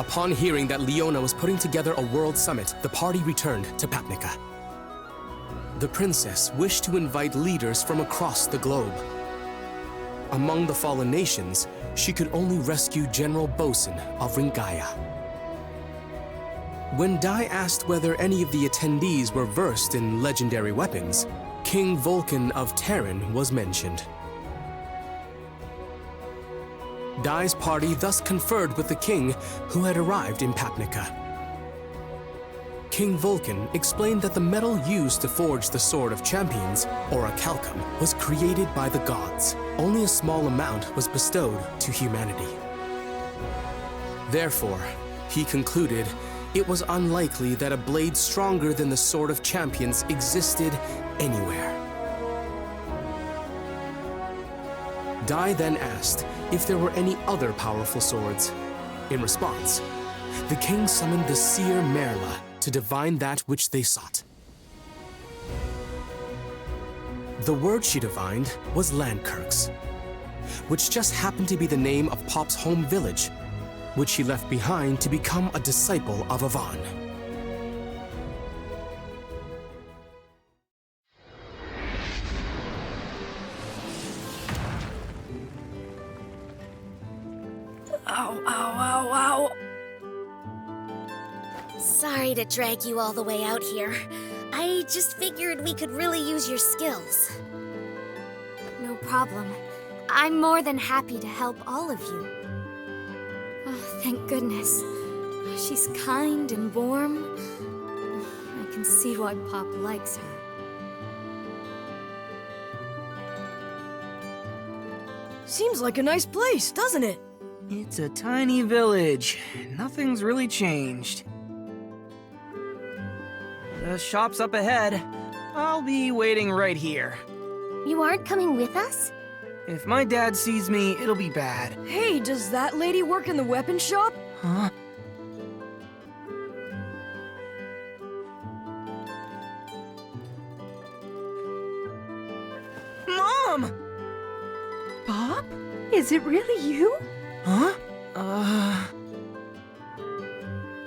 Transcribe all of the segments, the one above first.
Upon hearing that Leona was putting together a world summit, the party returned to Papnica. The princess wished to invite leaders from across the globe. Among the fallen nations, she could only rescue General Bosun of Ringaya. When Dai asked whether any of the attendees were versed in legendary weapons, King Vulcan of Terran was mentioned. Dai's party thus conferred with the king, who had arrived in Papnica. King Vulcan explained that the metal used to forge the Sword of Champions, Orichalcum, was created by the gods. Only a small amount was bestowed to humanity. Therefore, he concluded it was unlikely that a blade stronger than the Sword of Champions existed anywhere. Dai then asked if there were any other powerful swords. In response, the king summoned the seer Merla to divine that which they sought. The word she divined was Landkirks, which just happened to be the name of Pop's home village, which she left behind to become a disciple of Avan. Ow, ow, ow, ow. Sorry to drag you all the way out here. I just figured we could really use your skills. No problem. I'm more than happy to help all of you. Oh, thank goodness. She's kind and warm. I can see why Pop likes her. Seems like a nice place, doesn't it? It's a tiny village. Nothing's really changed. The shop's up ahead. I'll be waiting right here. You aren't coming with us? If my dad sees me, it'll be bad. Hey, does that lady work in the weapon shop? Huh? Mom! Bob? Is it really you? Huh?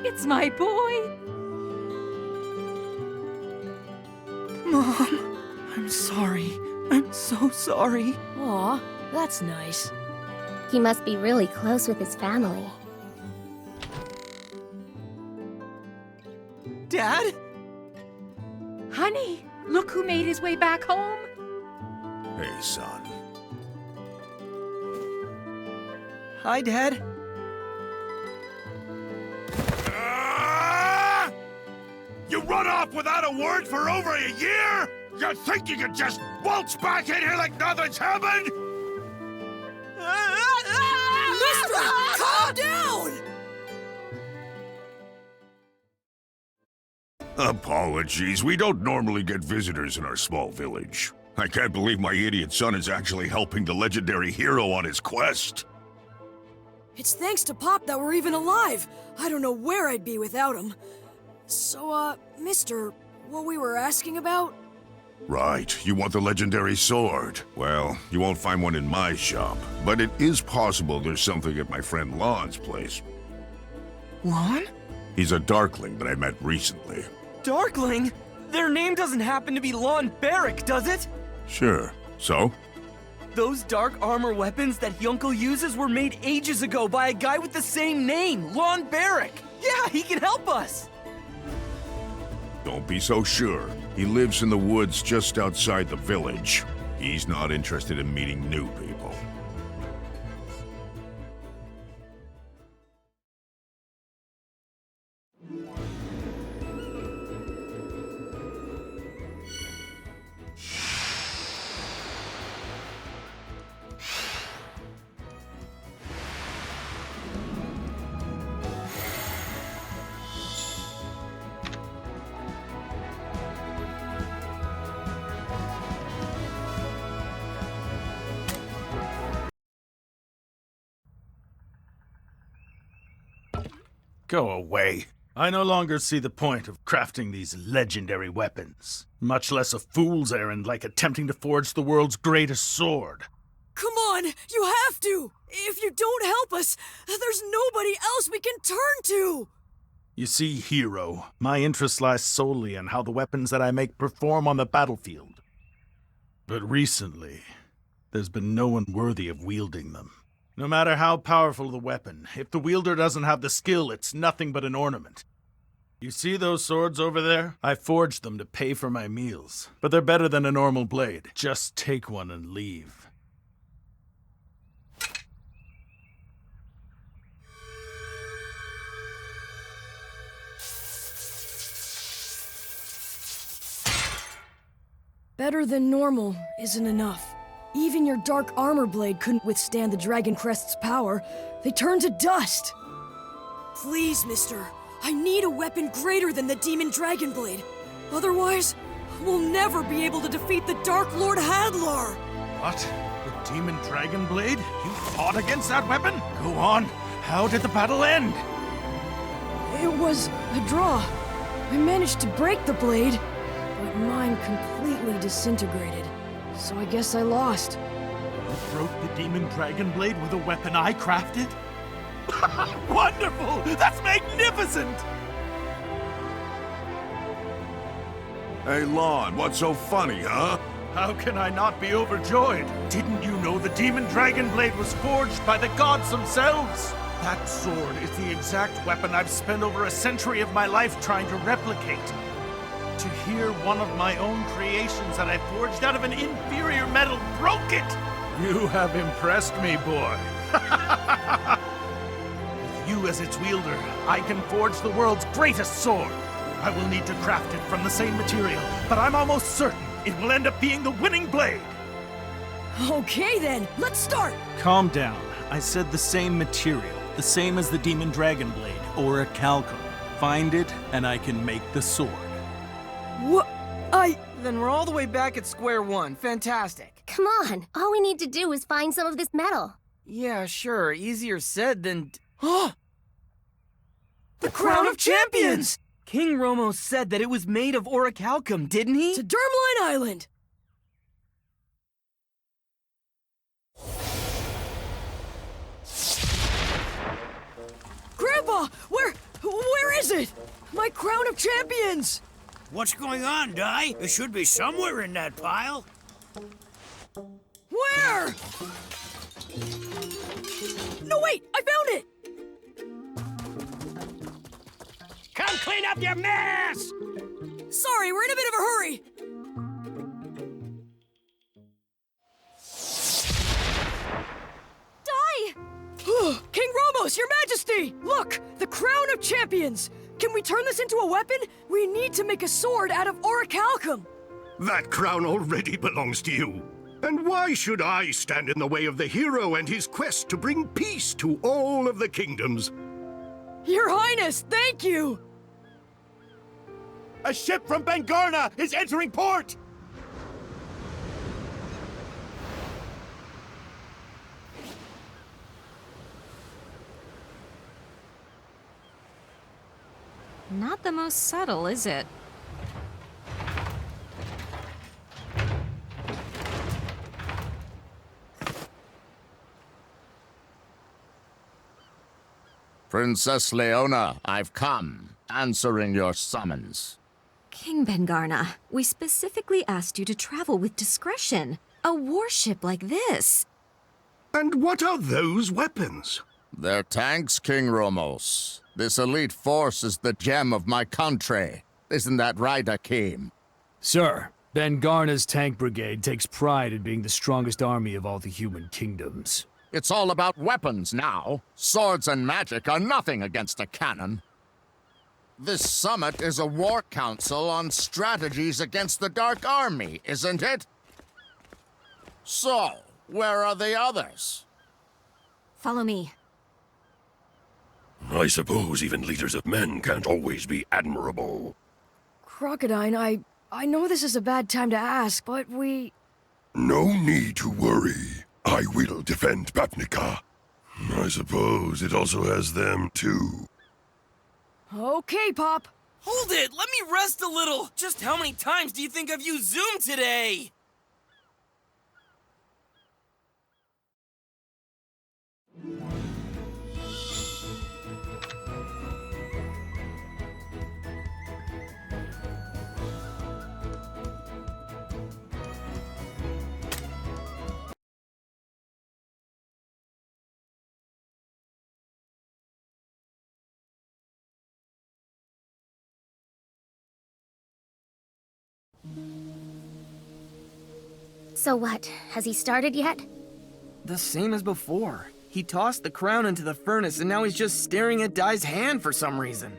It's my boy. Mom, I'm sorry. I'm so sorry. Aw, that's nice. He must be really close with his family. Dad? Honey, look who made his way back home. Hey, son. Hi, Dad. You run off without a word for over a year? You think you can just waltz back in here like nothing's happened? Mister, calm down! Apologies, we don't normally get visitors in our small village. I can't believe my idiot son is actually helping the legendary hero on his quest. It's thanks to Pop that we're even alive. I don't know where I'd be without him. So, mister, what we were asking about? Right, you want the legendary sword. Well, you won't find one in my shop, but it is possible there's something at my friend Lon's place. Lon? He's a Darkling that I met recently. Darkling? Their name doesn't happen to be Lon Barrick, does it? Sure. So? Those dark armor weapons that Yunkel uses were made ages ago by a guy with the same name, Lon Barrick. Yeah, he can help us. Don't be so sure. He lives in the woods just outside the village. He's not interested in meeting new people. Go away. I no longer see the point of crafting these legendary weapons, much less a fool's errand like attempting to forge the world's greatest sword. Come on, you have to! If you don't help us, there's nobody else we can turn to! You see, hero, my interest lies solely in how the weapons that I make perform on the battlefield. But recently, there's been no one worthy of wielding them. No matter how powerful the weapon, if the wielder doesn't have the skill, it's nothing but an ornament. You see those swords over there? I forged them to pay for my meals, but they're better than a normal blade. Just take one and leave. Better than normal isn't enough. Even your dark armor blade couldn't withstand the Dragon Crest's power. They turned to dust. Please, mister. I need a weapon greater than the Demon Dragon Blade. Otherwise, we'll never be able to defeat the Dark Lord Hadlar. What? The Demon Dragon Blade? You fought against that weapon? Go on. How did the battle end? It was a draw. I managed to break the blade, but mine completely disintegrated. So I guess I lost. You broke the Demon Dragon Blade with a weapon I crafted? Wonderful! That's magnificent! Hey, Lon, what's so funny, huh? How can I not be overjoyed? Didn't you know the Demon Dragon Blade was forged by the gods themselves? That sword is the exact weapon I've spent over a century of my life trying to replicate. To hear one of my own creations that I forged out of an inferior metal broke it! You have impressed me, boy. With you as its wielder, I can forge the world's greatest sword. I will need to craft it from the same material, but I'm almost certain it will end up being the winning blade. Okay then, let's start! Calm down. I said the same material, the same as the Demon Dragon Blade, Orihancon. Find it, and I can make the sword. What? Then we're all the way back at square one. Fantastic. Come on, all we need to do is find some of this metal. Yeah, sure. Easier said than... The Crown of Champions! King Romo said that it was made of Orihancon, didn't he? To Dermline Island! Grandpa! Where is it? My Crown of Champions! What's going on, Di? It should be somewhere in that pile. Where? No, wait! I found it! Come clean up your mess! Sorry, we're in a bit of a hurry. Die! King Romos, Your Majesty! Look, the Crown of Champions! Can we turn this into a weapon? We need to make a sword out of Orihancon. That crown already belongs to you. And why should I stand in the way of the hero and his quest to bring peace to all of the kingdoms? Your Highness, thank you! A ship from Bangarna is entering port! Not the most subtle, is it? Princess Leona, I've come, answering your summons. King Bangarna, we specifically asked you to travel with discretion. A warship like this. And what are those weapons? They're tanks, King Romos. This elite force is the gem of my country. Isn't that right, Akeem? Sir, Bangarna's tank brigade takes pride in being the strongest army of all the human kingdoms. It's all about weapons now. Swords and magic are nothing against a cannon. This summit is a war council on strategies against the Dark Army, isn't it? So, where are the others? Follow me. I suppose even leaders of men can't always be admirable. Crocodile, I know this is a bad time to ask, but we... No need to worry. I will defend Papnica. I suppose it also has them, too. Okay, Pop. Hold it! Let me rest a little! Just how many times do you think I've used Zoom today? So what? Has he started yet? The same as before. He tossed the crown into the furnace and now he's just staring at Dai's hand for some reason.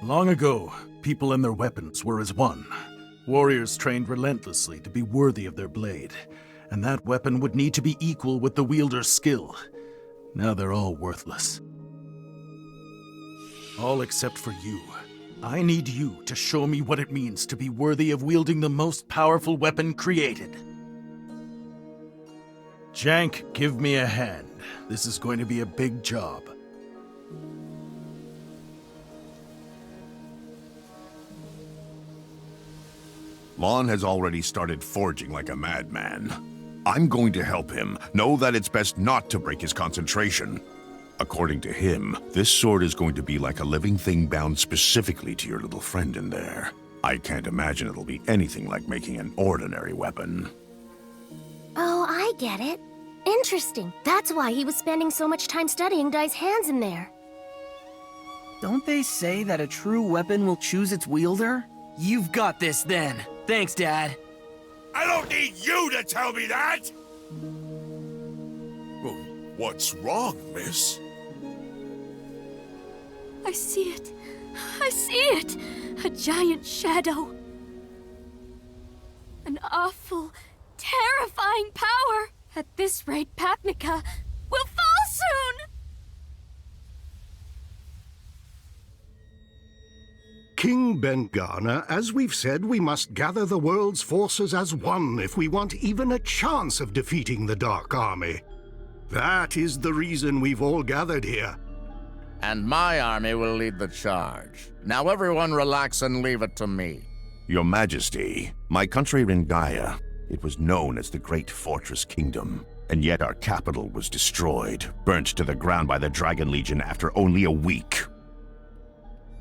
Long ago, people and their weapons were as one. Warriors trained relentlessly to be worthy of their blade, and that weapon would need to be equal with the wielder's skill. Now they're all worthless. All except for you. I need you to show me what it means to be worthy of wielding the most powerful weapon created. Jank, give me a hand. This is going to be a big job. Lon has already started forging like a madman. I'm going to help him. Know that it's best not to break his concentration. According to him, this sword is going to be like a living thing bound specifically to your little friend in there. I can't imagine it'll be anything like making an ordinary weapon. Oh, I get it. Interesting. That's why he was spending so much time studying Dai's hands in there. Don't they say that a true weapon will choose its wielder? You've got this then. Thanks, Dad. I don't need you to tell me that! What's wrong, miss? I see it. I see it! A giant shadow. An awful, terrifying power. At this rate, Papnica will fall soon! King Ben-Garner, as we've said, we must gather the world's forces as one if we want even a chance of defeating the Dark Army. That is the reason we've all gathered here. And my army will lead the charge. Now everyone relax and leave it to me. Your Majesty, my country Ringaya, it was known as the Great Fortress Kingdom, and yet our capital was destroyed, burnt to the ground by the Dragon Legion after only a week.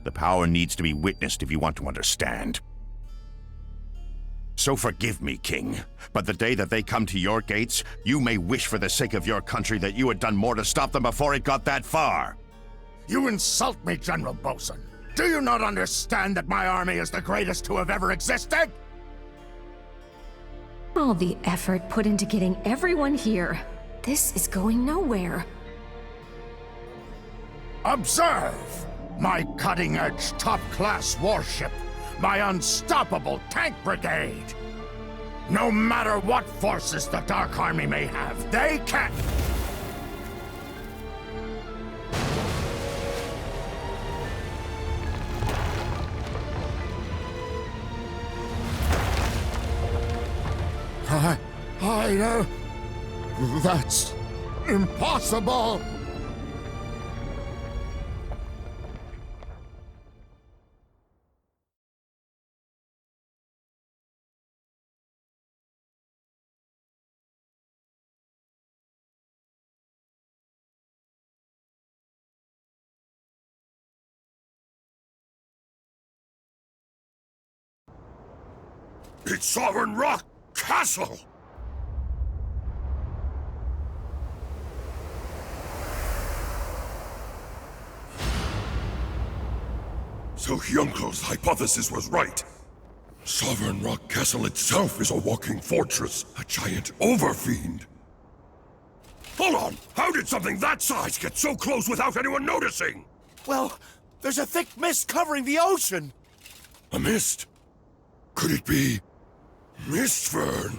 The power needs to be witnessed if you want to understand. So forgive me, King, but the day that they come to your gates, you may wish for the sake of your country that you had done more to stop them before it got that far. You insult me, General Bosun. Do you not understand that my army is the greatest to have ever existed? All the effort put into getting everyone here. This is going nowhere. Observe! My cutting-edge, top-class warship. My unstoppable tank brigade. No matter what forces the Dark Army may have, they can't... I know. That's impossible. It's Sovereign Rock Castle! So Hyuncle's hypothesis was right. Sovereign Rock Castle itself is a walking fortress, a giant overfiend. Hold on! How did something that size get so close without anyone noticing? Well, there's a thick mist covering the ocean! A mist? Could it be... Mistfern?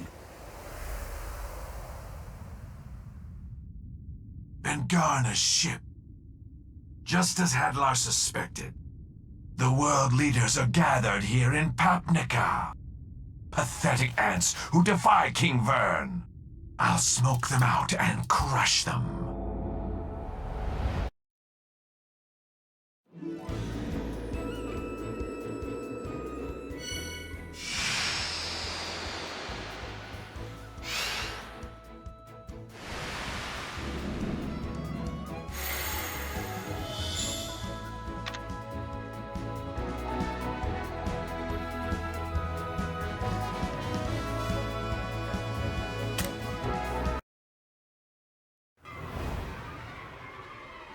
Ben-Garner's ship. Just as Hadlar suspected. The world leaders are gathered here in Papnica. Pathetic ants who defy King Vern. I'll smoke them out and crush them.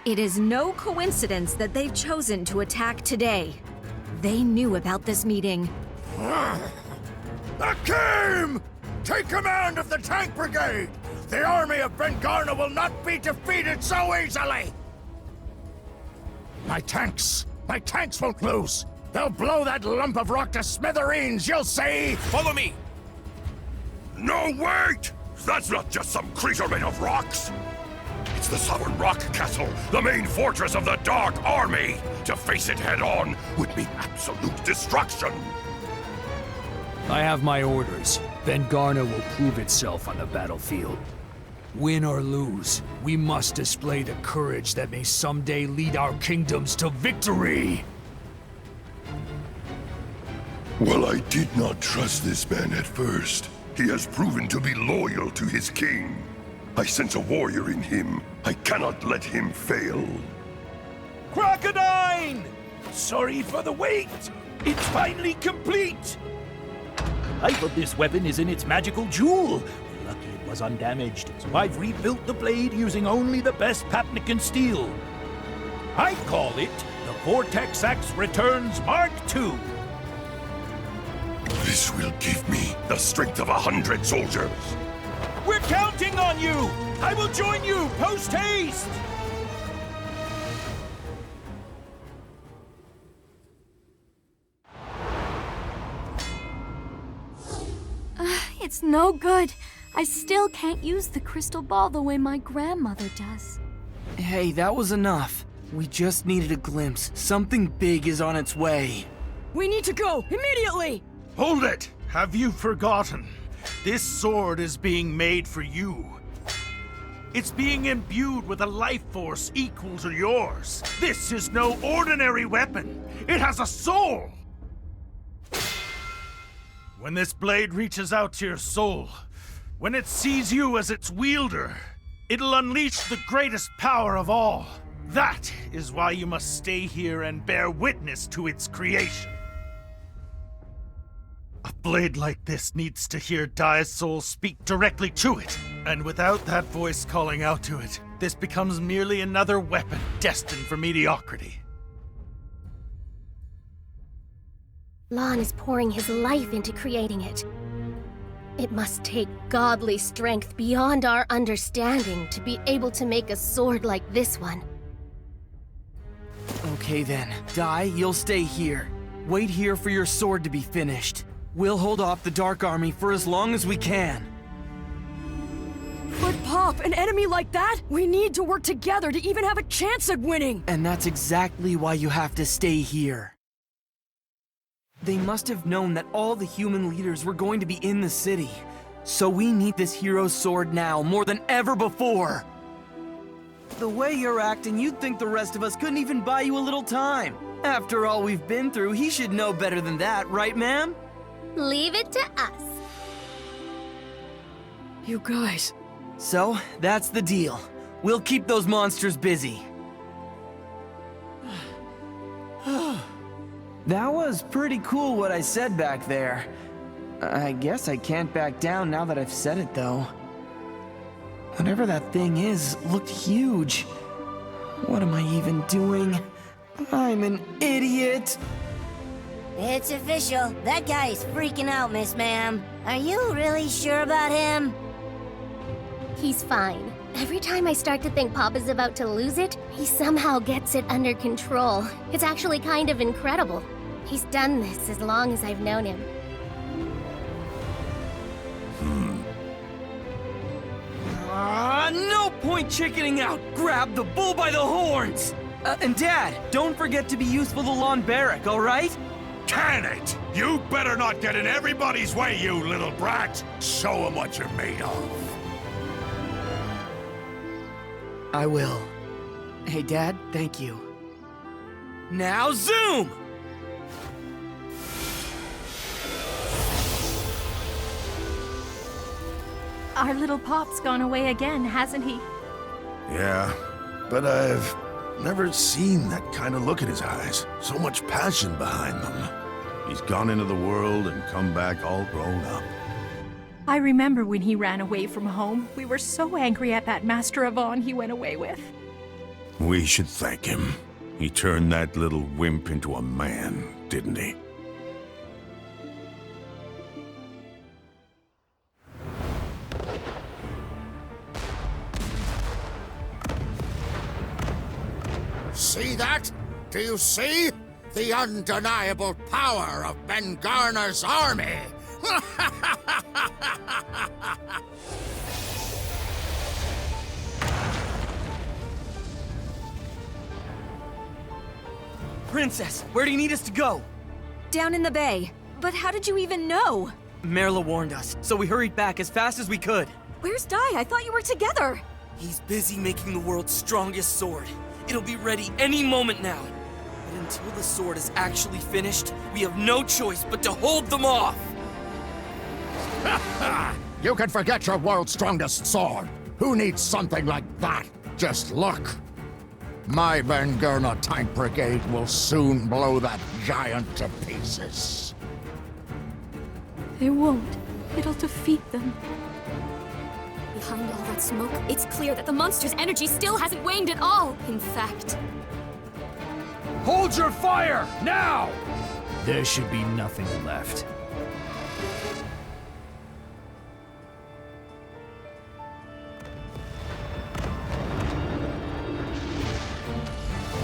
It is no coincidence that they've chosen to attack today. They knew about this meeting. Akim! Take command of the tank brigade! The army of Ben-Garna will not be defeated so easily! My tanks won't lose! They'll blow that lump of rock to smithereens, you'll see! Follow me! No, wait! That's not just some creature made of rocks! It's the Sovereign Rock Castle, the main fortress of the Dark Army! To face it head-on would mean absolute destruction! I have my orders. Ben-Garna will prove itself on the battlefield. Win or lose, we must display the courage that may someday lead our kingdoms to victory! Well, I did not trust this man at first. He has proven to be loyal to his king. I sense a warrior in him. I cannot let him fail. Crocodile! Sorry for the wait! It's finally complete! Half of this weapon is in its magical jewel. We're lucky it was undamaged, so I've rebuilt the blade using only the best Papnican steel. I call it the Vortex Axe Returns Mark II. This will give me the strength of 100 soldiers. We're counting on you! I will join you post-haste! It's no good. I still can't use the crystal ball the way my grandmother does. Hey, that was enough. We just needed a glimpse. Something big is on its way. We need to go, immediately! Hold it! Have you forgotten? This sword is being made for you. It's being imbued with a life force equal to yours. This is no ordinary weapon. It has a soul! When this blade reaches out to your soul, when it sees you as its wielder, it'll unleash the greatest power of all. That is why you must stay here and bear witness to its creation. A blade like this needs to hear Dai's soul speak directly to it. And without that voice calling out to it, this becomes merely another weapon destined for mediocrity. Lon is pouring his life into creating it. It must take godly strength beyond our understanding to be able to make a sword like this one. Okay then, Dai, you'll stay here. Wait here for your sword to be finished. We'll hold off the Dark Army for as long as we can. But Pop, an enemy like that? We need to work together to even have a chance at winning! And that's exactly why you have to stay here. They must have known that all the human leaders were going to be in the city. So we need this hero's sword now, more than ever before. The way you're acting, you'd think the rest of us couldn't even buy you a little time. After all we've been through, he should know better than that, right, ma'am? Leave it to us. You guys... So, that's the deal. We'll keep those monsters busy. That was pretty cool what I said back there. I guess I can't back down now that I've said it, though. Whatever that thing is, looked huge. What am I even doing? I'm an idiot! It's official. That guy is freaking out, Miss Ma'am. Are you really sure about him? He's fine. Every time I start to think Pop is about to lose it, he somehow gets it under control. It's actually kind of incredible. He's done this as long as I've known him. No point chickening out! Grab the bull by the horns! And Dad, don't forget to be useful to Lon Barrack, alright? Can it? You better not get in everybody's way, you little brat! Show them what you're made of. I will. Hey, Dad, thank you. Now zoom! Our little Pop's gone away again, hasn't he? Yeah, but I've never seen that kind of look in his eyes. So much passion behind them. He's gone into the world and come back all grown up. I remember when he ran away from home. We were so angry at that Master of On he went away with. We should thank him. He turned that little wimp into a man, didn't he? See that? Do you see? The undeniable power of Ben Garner's army! Princess, where do you need us to go? Down in the bay. But how did you even know? Merla warned us, so we hurried back as fast as we could. Where's Dai? I thought you were together. He's busy making the world's strongest sword. It'll be ready any moment now. But until the sword is actually finished, we have no choice but to hold them off! You can forget your world's strongest sword. Who needs something like that? Just look. My Ben Gurna tank brigade will soon blow that giant to pieces. They won't. It'll defeat them. Behind all that smoke, it's clear that the monster's energy still hasn't waned at all. In fact... Hold your fire, now! There should be nothing left.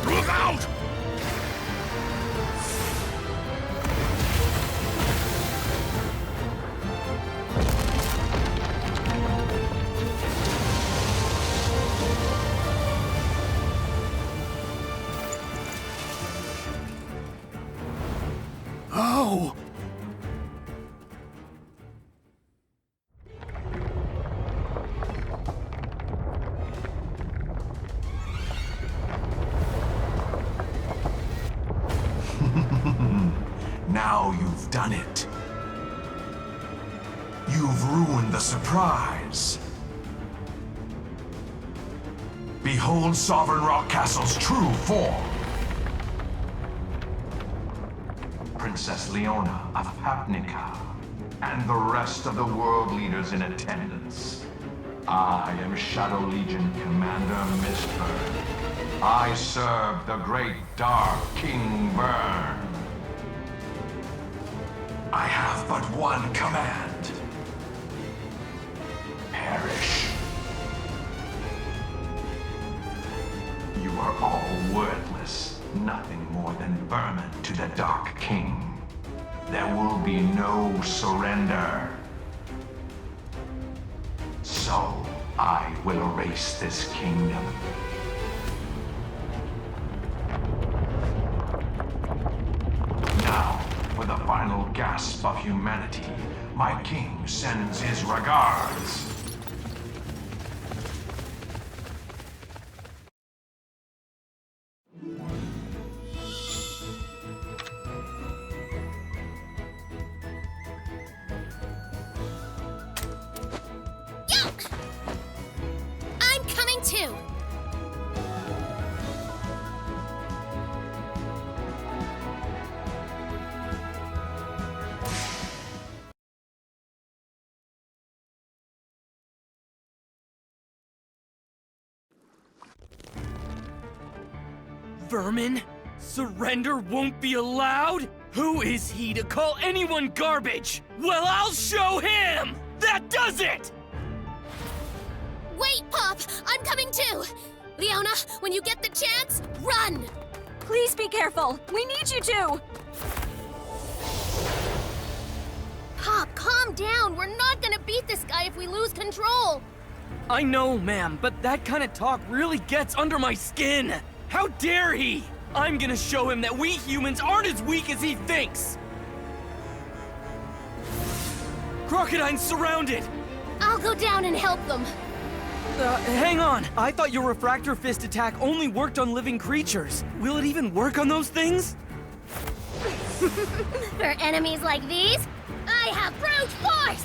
Look out! Oh! Now you've done it. You've ruined the surprise. Behold Sovereign Rock Castle's true form. Princess Leona of Papnica, and the rest of the world leaders in attendance. I am Shadow Legion Commander Mistburn. I serve the great Dark King Burn. I have but one command. Perish. You are all worthless, nothing more than vermin to the Dark King. There will be no surrender. So, I will erase this kingdom. Now, with the final gasp of humanity, my king sends his regards. I'm coming too! Vermin? Surrender won't be allowed? Who is he to call anyone garbage? Well, I'll show him! That does it! Wait, Pop! I'm coming too! Leona, when you get the chance, run! Please be careful. We need you to. Pop, calm down. We're not gonna beat this guy if we lose control. I know, ma'am, but that kind of talk really gets under my skin. How dare he? I'm gonna show him that we humans aren't as weak as he thinks. Crocodine's surrounded. I'll go down and help them. Hang on. I thought your refractor fist attack only worked on living creatures. Will it even work on those things? For enemies like these, I have brute force!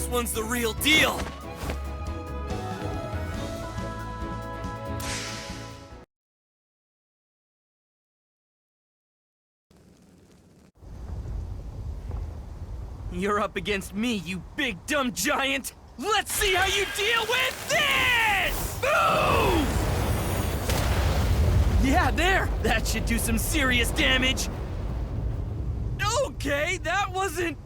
This one's the real deal! You're up against me, you big dumb giant! Let's see how you deal with this! Boom! Yeah, there! That should do some serious damage! Okay, that wasn't...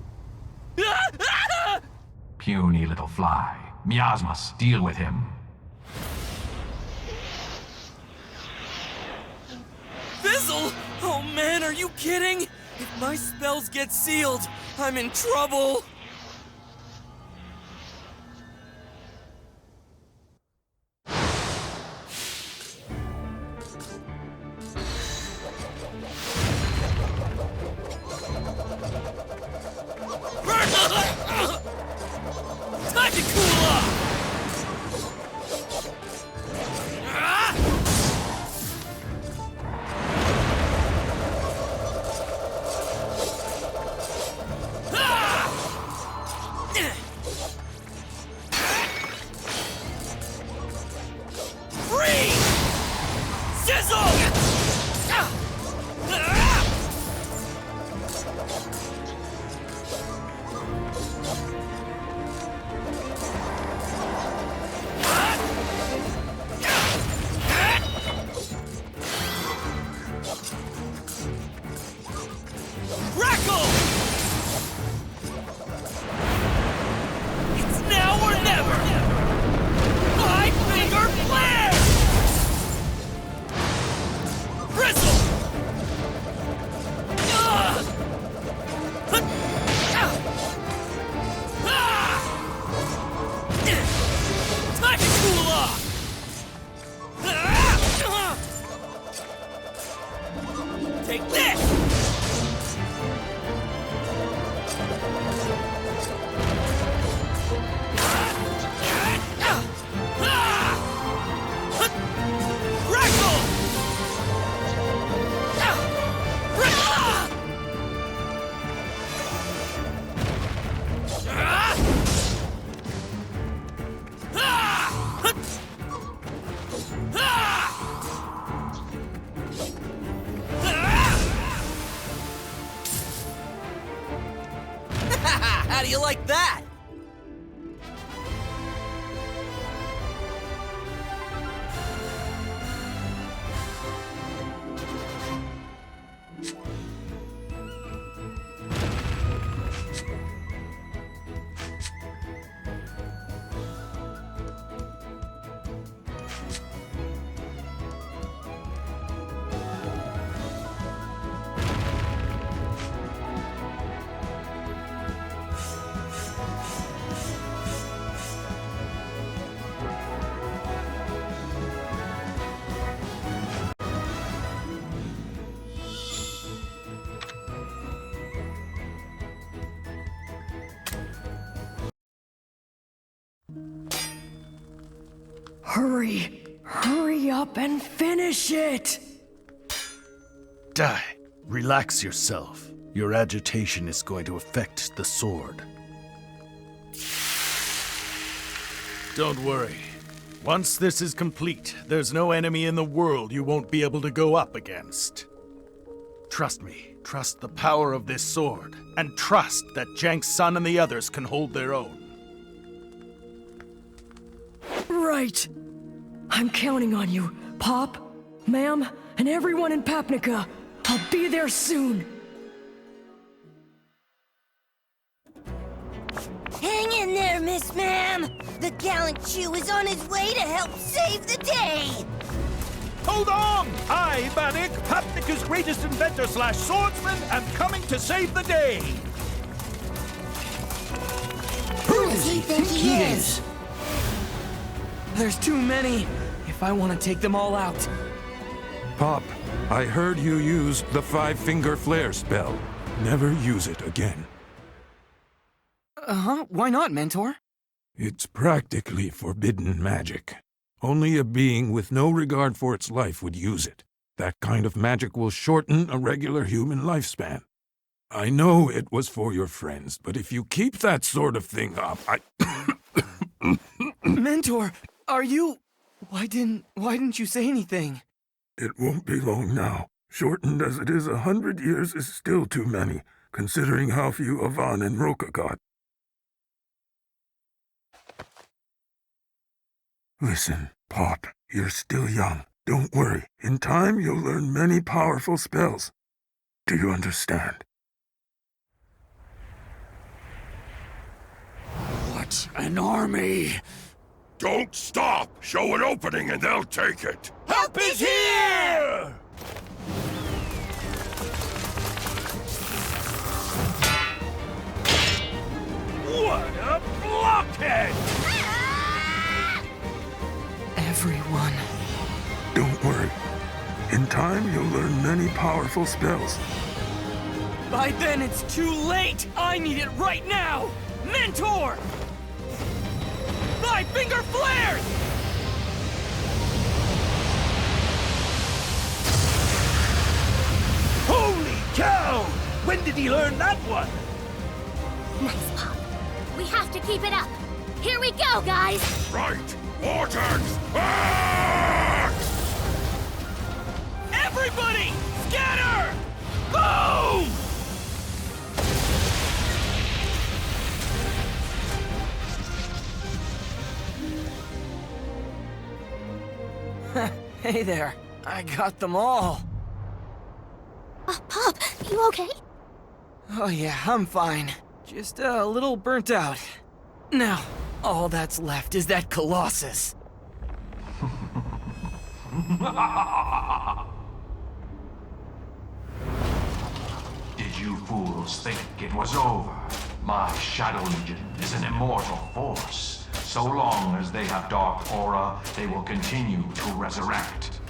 Puny little fly. Miasmas, deal with him. Fizzle? Oh man, are you kidding? If my spells get sealed, I'm in trouble! Time to cool off! Freeze! Sizzle! Crackle! It's now or never! Five-finger flare! Bristle! Time to cool off! Take this! Crackle! How do you like that? Hurry! Hurry up and finish it! Die. Relax yourself. Your agitation is going to affect the sword. Don't worry. Once this is complete, there's no enemy in the world you won't be able to go up against. Trust me. Trust the power of this sword. And trust that Jank's son and the others can hold their own. Right! I'm counting on you, Pop, Ma'am, and everyone in Papnica. I'll be there soon! Hang in there, Miss Ma'am! The gallant Chew is on his way to help save the day! Hold on! I, Bannock, Papnica's greatest inventor/swordsman, am coming to save the day! Who does he think he is? There's too many, if I want to take them all out. Pop, I heard you use the five-finger flare spell. Never use it again. Uh-huh, why not, Mentor? It's practically forbidden magic. Only a being with no regard for its life would use it. That kind of magic will shorten a regular human lifespan. I know it was for your friends, but if you keep that sort of thing up, Mentor, are you... Why didn't you say anything? It won't be long now. Shortened as it is, 100 years is still too many, considering how few Avan and Roka got. Listen, Pop, you're still young. Don't worry. In time, you'll learn many powerful spells. Do you understand? What an army! Don't stop! Show an opening and they'll take it! Help is here! What a blockhead! Everyone. Don't worry. In time, you'll learn many powerful spells. By then, it's too late! I need it right now! Mentor! Five-finger flares! Holy cow! When did he learn that one? Nice, Pop. We have to keep it up. Here we go, guys! Right! Vortex! Back! Everybody! Scatter! Boom! Hey there. I got them all. Pop, you okay? Oh yeah, I'm fine. Just a little burnt out. Now, all that's left is that Colossus. Did you fools think it was over? My Shadow Legion is an immortal force. So long as they have dark aura, they will continue to resurrect.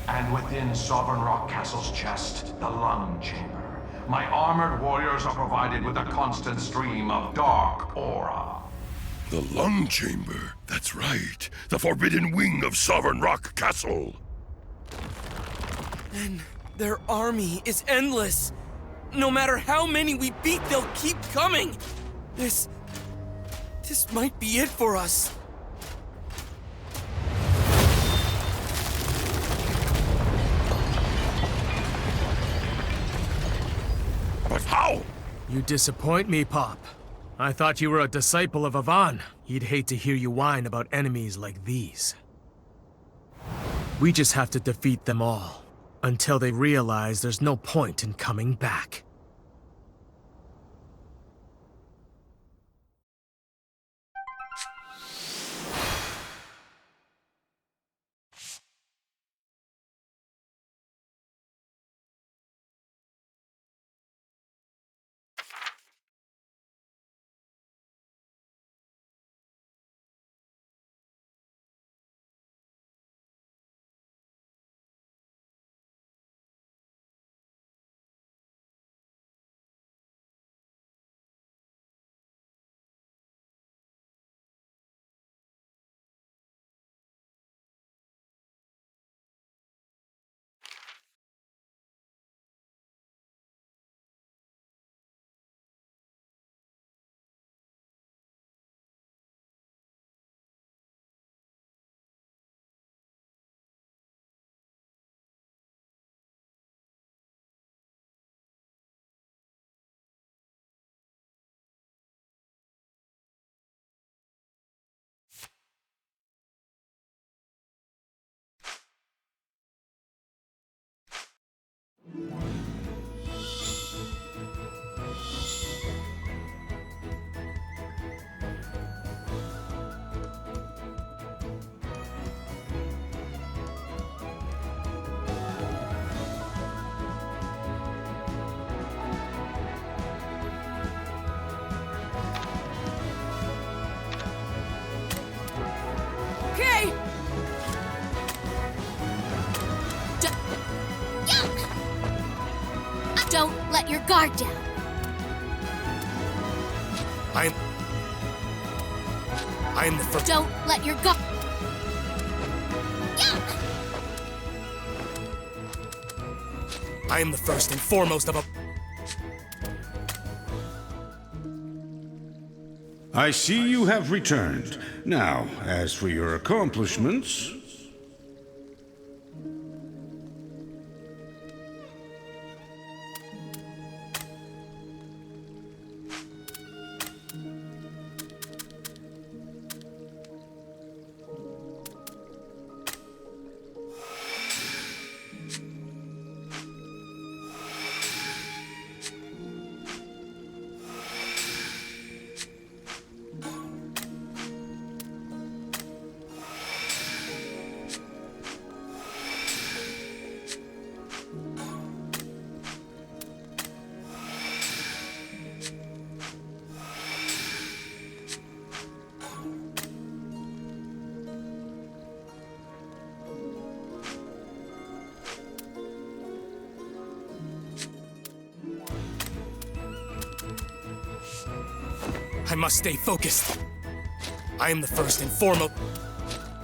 And within Sovereign Rock Castle's chest, the lung chamber, my armored warriors are provided with a constant stream of dark aura. The lung chamber. That's right. The forbidden wing of Sovereign Rock Castle. And their army is endless. No matter how many we beat, they'll keep coming. This might be it for us. But how? You disappoint me, Pop. I thought you were a disciple of Avan. He'd hate to hear you whine about enemies like these. We just have to defeat them all, until they realize there's no point in coming back. Okay! Don't let your guard down. I am the first. Don't let your guard. I am the first and foremost of a. I see you have returned. Now, as for your accomplishments... I must stay focused. I am the first and foremost.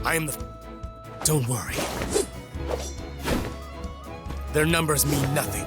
I am the... Don't worry. Their numbers mean nothing.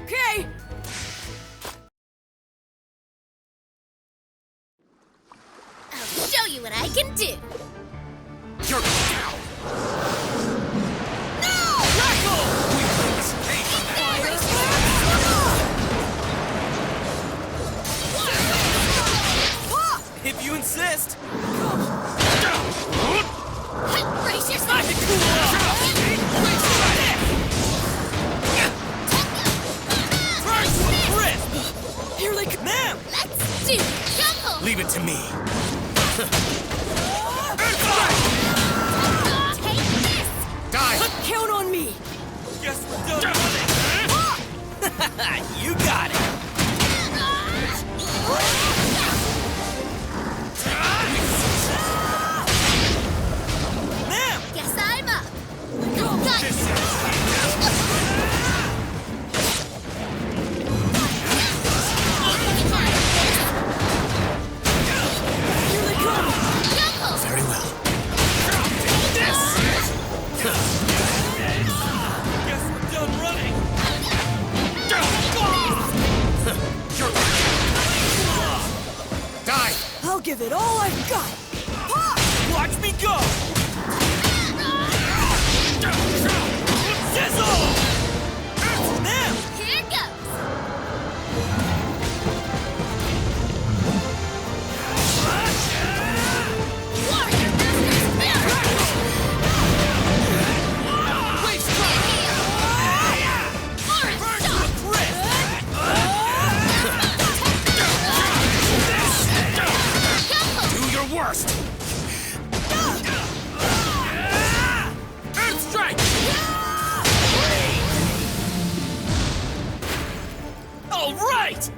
Okay! I'll show you what I can do. You're down! No! Rifle! Weaklings! Hey, fire! If you insist. Brace yourself! Time to cool off! Here they come! Ma'am! Let's do jungle! Leave it to me. Take this! Die! Count on me! Guess we're done running. You got it! Ma'am! Guess I'm up! Got Very well. Guess we're done running. Die! I'll give it all I've got! Watch me go! Sizzle! Ma'am! Here goes! Warrior Master's Waste Do your worst! Wait!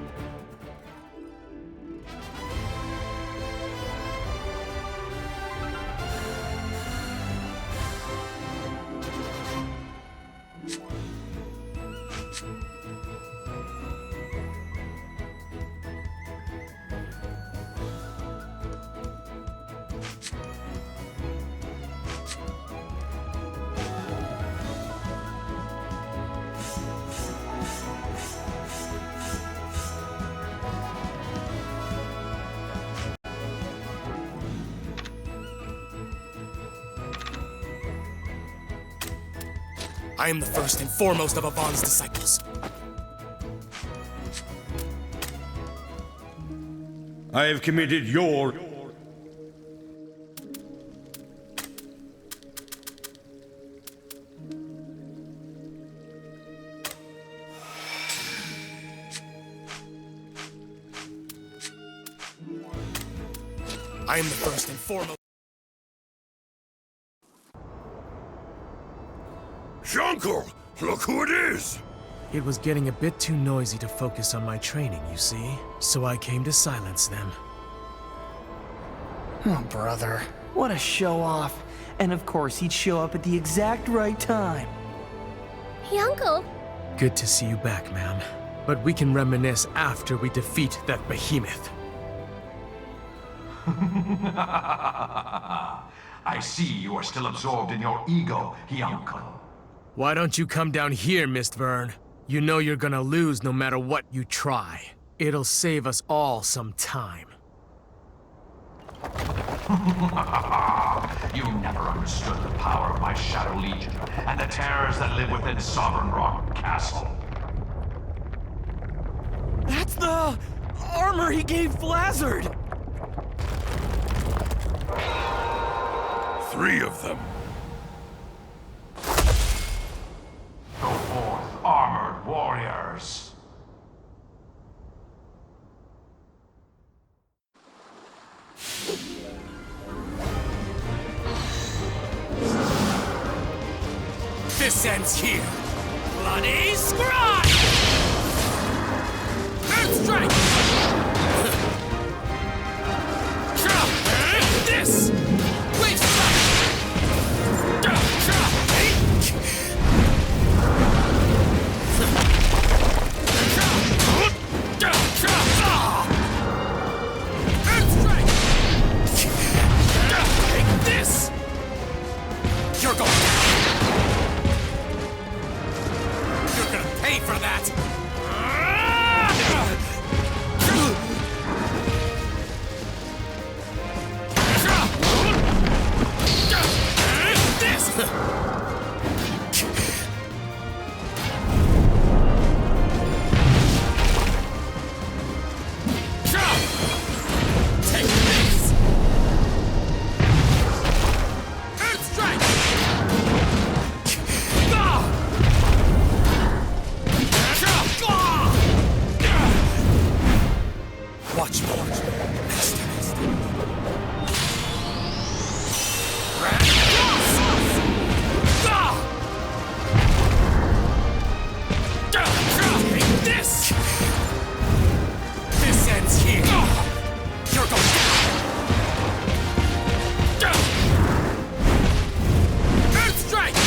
I am the first and foremost of Avon's disciples. I have committed your... I am the first and foremost... Jungle! Look who it is! It was getting a bit too noisy to focus on my training, you see, so I came to silence them. Oh, brother. What a show-off. And of course, he'd show up at the exact right time. Hey, Uncle. Good to see you back, ma'am. But we can reminisce after we defeat that behemoth. I see you are still absorbed in your ego, Uncle. Why don't you come down here, Mist Vern? You know you're gonna lose no matter what you try. It'll save us all some time. You never understood the power of my Shadow Legion and the terrors that live within Sovereign Rock Castle. That's the armor he gave Blizzard! 3 of them. Go forth, armored warriors. This ends here. Bloody Scribe! Earth Strike! This! Wave Strike! Earth Strike! Take this! You're going down! You're gonna pay for that! This! Take this! Earth Strike! Watch me. Take this! This ends here. You're going down. Earth Strike!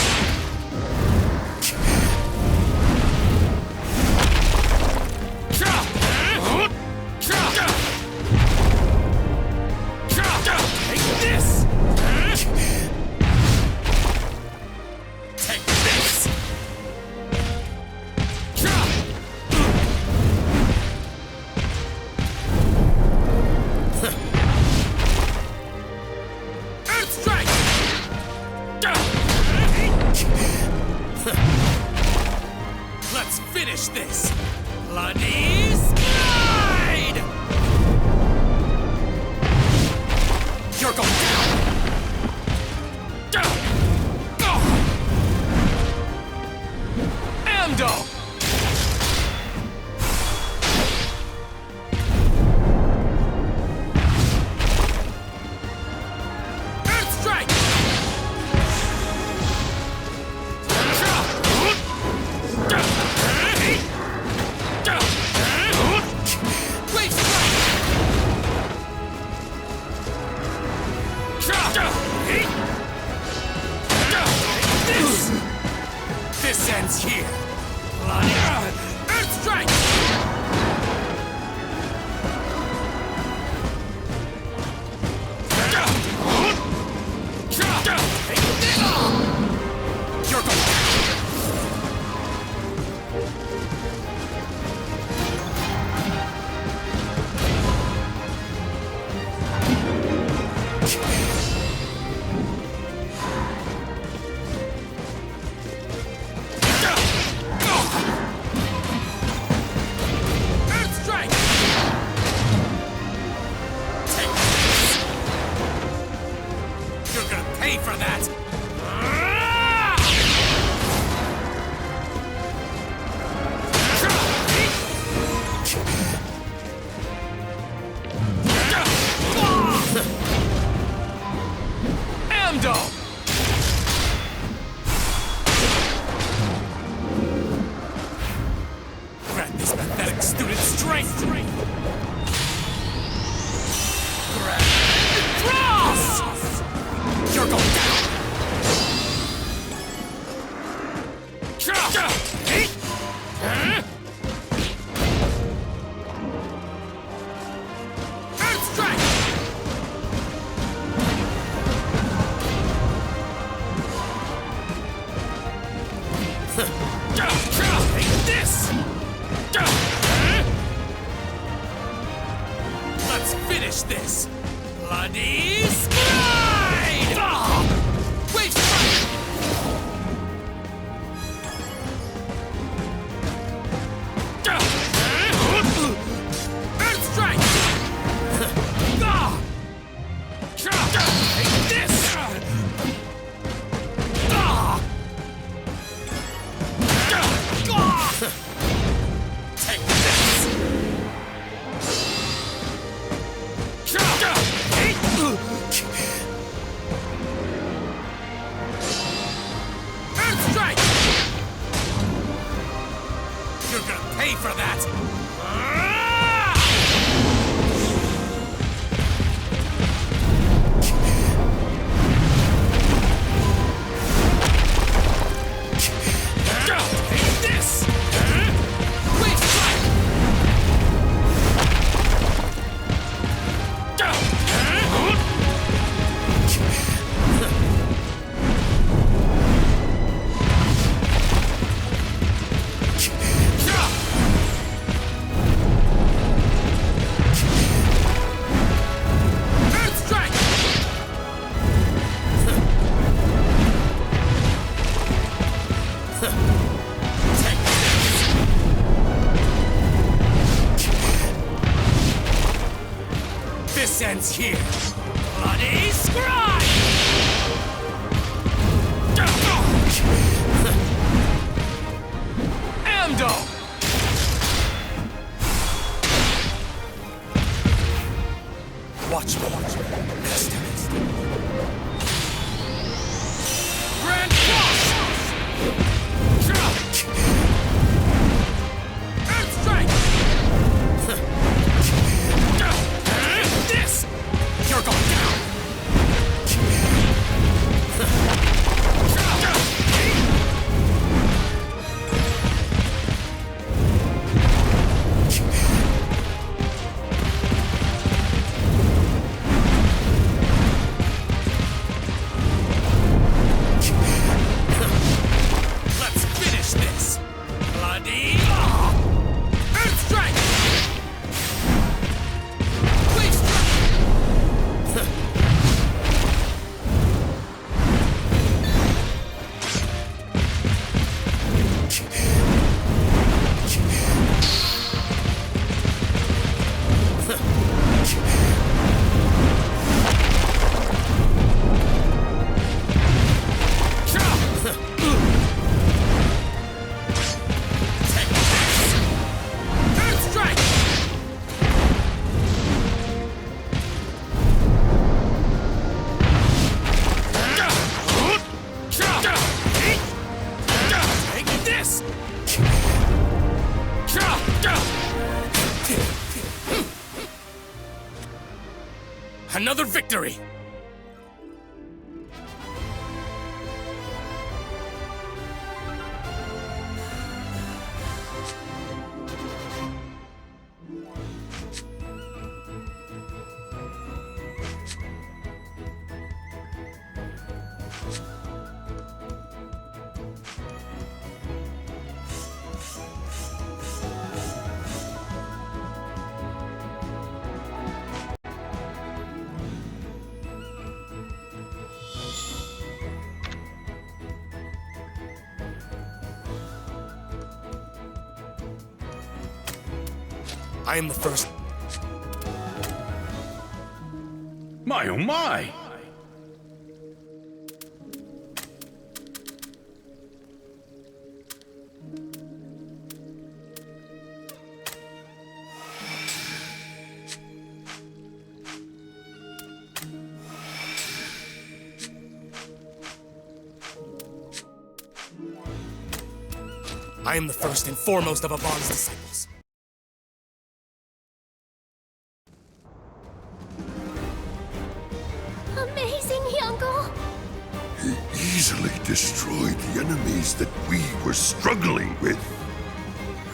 Take this! Take this! Earth Strike! Let's finish this! Bloody Slide! You're going down! Ando! Earth Strike! Let's finish this! Bloody slide! Wave strike! Earth strike! Take this! Take this! Earth strike! You're gonna pay for that! Take this! Wave strike! Earth strike! Take this! This ends here. Bloody scribe! Amdo! Watch me. Grand cross! Earth strike! This! You're going down! Let's finish this! Bloody... Earth strike! Wave strike! Take this! Earth strike! Take this! Another victory! I am the first. My oh my! I am the first and foremost of Avon's disciples. Amazing, Uncle! He easily destroyed the enemies abilities that we were struggling with.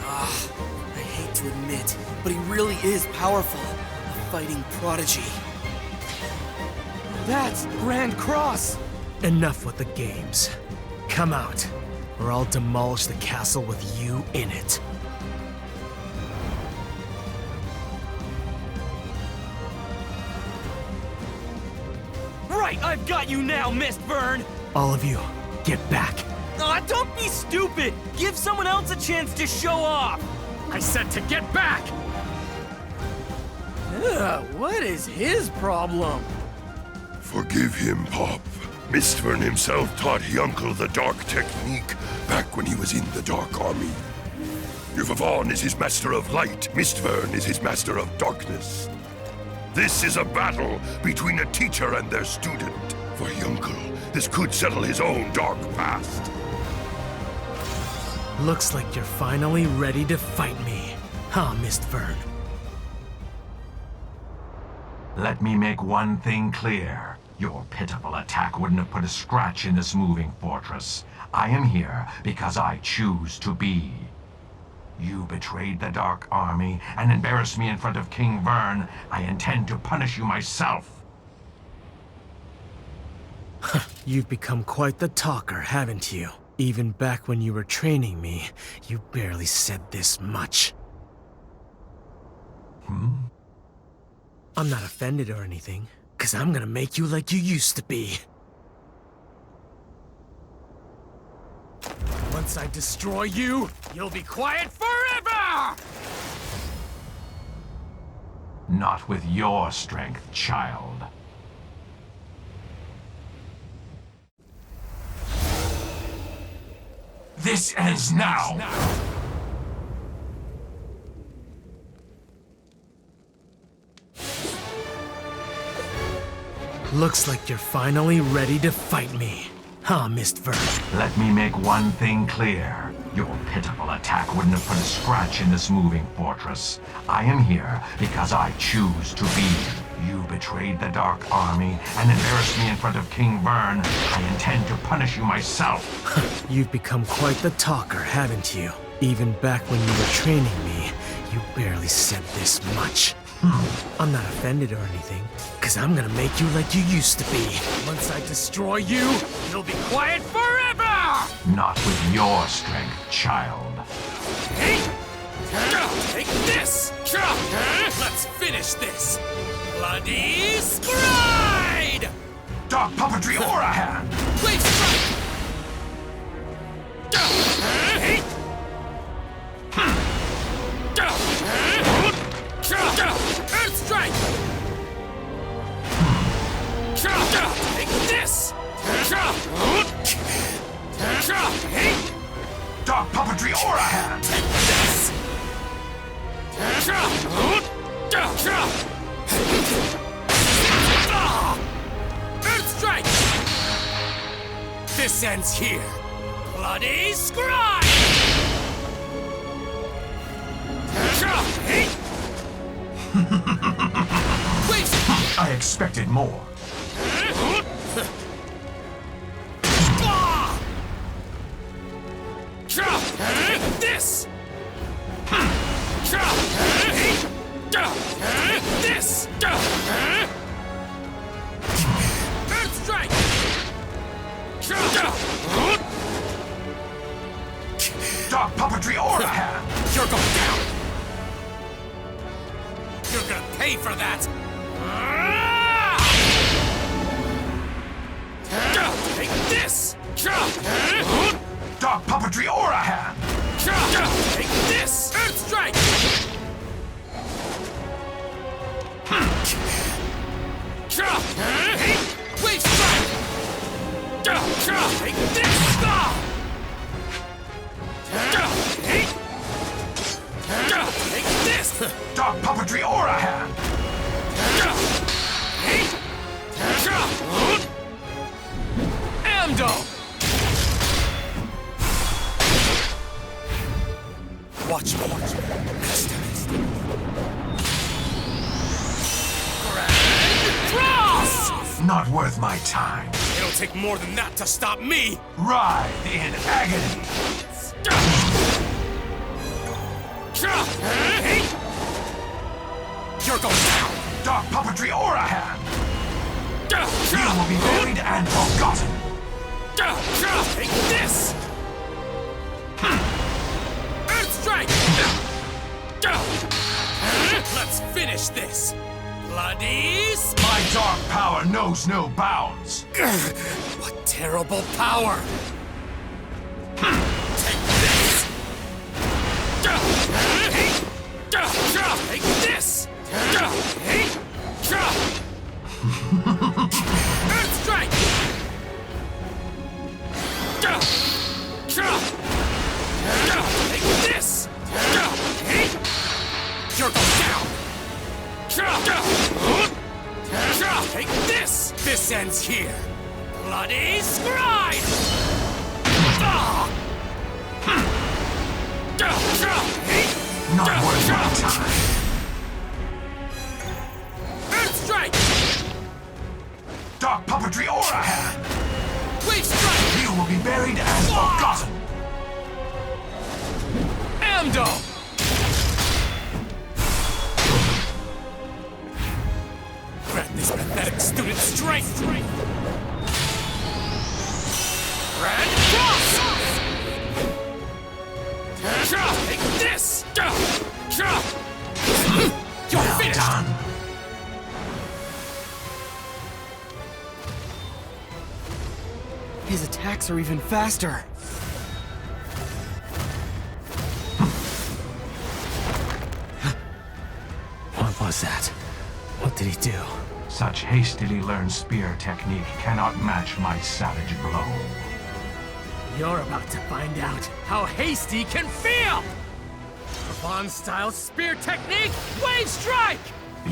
I hate to admit, but he really is powerful. A fighting prodigy. That's Grand Cross! Enough with the games. Come out, or I'll demolish the castle with you in it. Right, I've got you now, Mistburn! All of you, get back. Aw, don't be stupid! Give someone else a chance to show off! I said to get back! What is his problem? Forgive him, Pop. Mistburn himself taught Hyuncle the Dark Technique back when he was in the Dark Army. Yuvavon is his master of light. Mistburn is his master of darkness. This is a battle between a teacher and their student. For Hyuncle, this could settle his own dark past. Looks like you're finally ready to fight me, huh, Mistburn? Let me make one thing clear. Your pitiful attack wouldn't have put a scratch in this moving fortress. I am here because I choose to be. You betrayed the Dark Army and embarrassed me in front of King Vern. I intend to punish you myself. You've become quite the talker, haven't you? Even back when you were training me, you barely said this much. I'm not offended or anything, 'cause I'm gonna make you like you used to be. Once I destroy you, you'll be quiet forever! Not with your strength, child. This ends now! Looks like you're finally ready to fight me, huh, Mistburn? Let me make one thing clear. Your pitiful attack wouldn't have put a scratch in this moving fortress. I am here because I choose to be. You betrayed the Dark Army and embarrassed me in front of King Vern. I intend to punish you myself. You've become quite the talker, haven't you? Even back when you were training me, you barely said this much. I'm not offended or anything, 'cause I'm gonna make you like you used to be. Once I destroy you, you'll be quiet forever! Not with your strength, child. Hey! Take this! Let's finish this! Bloody Stride! Dark Puppetry Orihancon! Wave Strike! Hey! Earth Strike! Take this! Dark Puppetry Orihancon! Take this! Earth Strike! This ends here. Bloody Scribe! I expected more. This! This! Earth Strike! Dark Puppetry Orihancon! You're going down! You're gonna pay for that! Take this! Dark Puppetry Orihancon! Take this! Earth Strike! Wave Strike! Take this! Take this! Dark Puppetry Orihancon! Amdo! Watch me. Grand Cross! Not worth my time. It'll take more than that to stop me! Writhe in agony! You're going down! Dark puppetry Orihancon! You will be buried and forgotten! Take this! Earth strike! Let's finish this! Bloody... My dark power knows no bounds! What terrible power! Take this! Take this! Earth strike! Take this! You're going down! Take this! This ends here! Bloody scribe! Not worth my time! Earth strike! Dark puppetry Orihancon! Wave strike! You will be buried and forgotten! Amdo! Grant this pathetic student strength! Grand cross! Take this! You're finished! Done. His attacks are even faster. What was that? What did he do? Such hastily learned spear technique cannot match my savage blow. You're about to find out how hasty can feel! Bond-style spear technique, wave strike!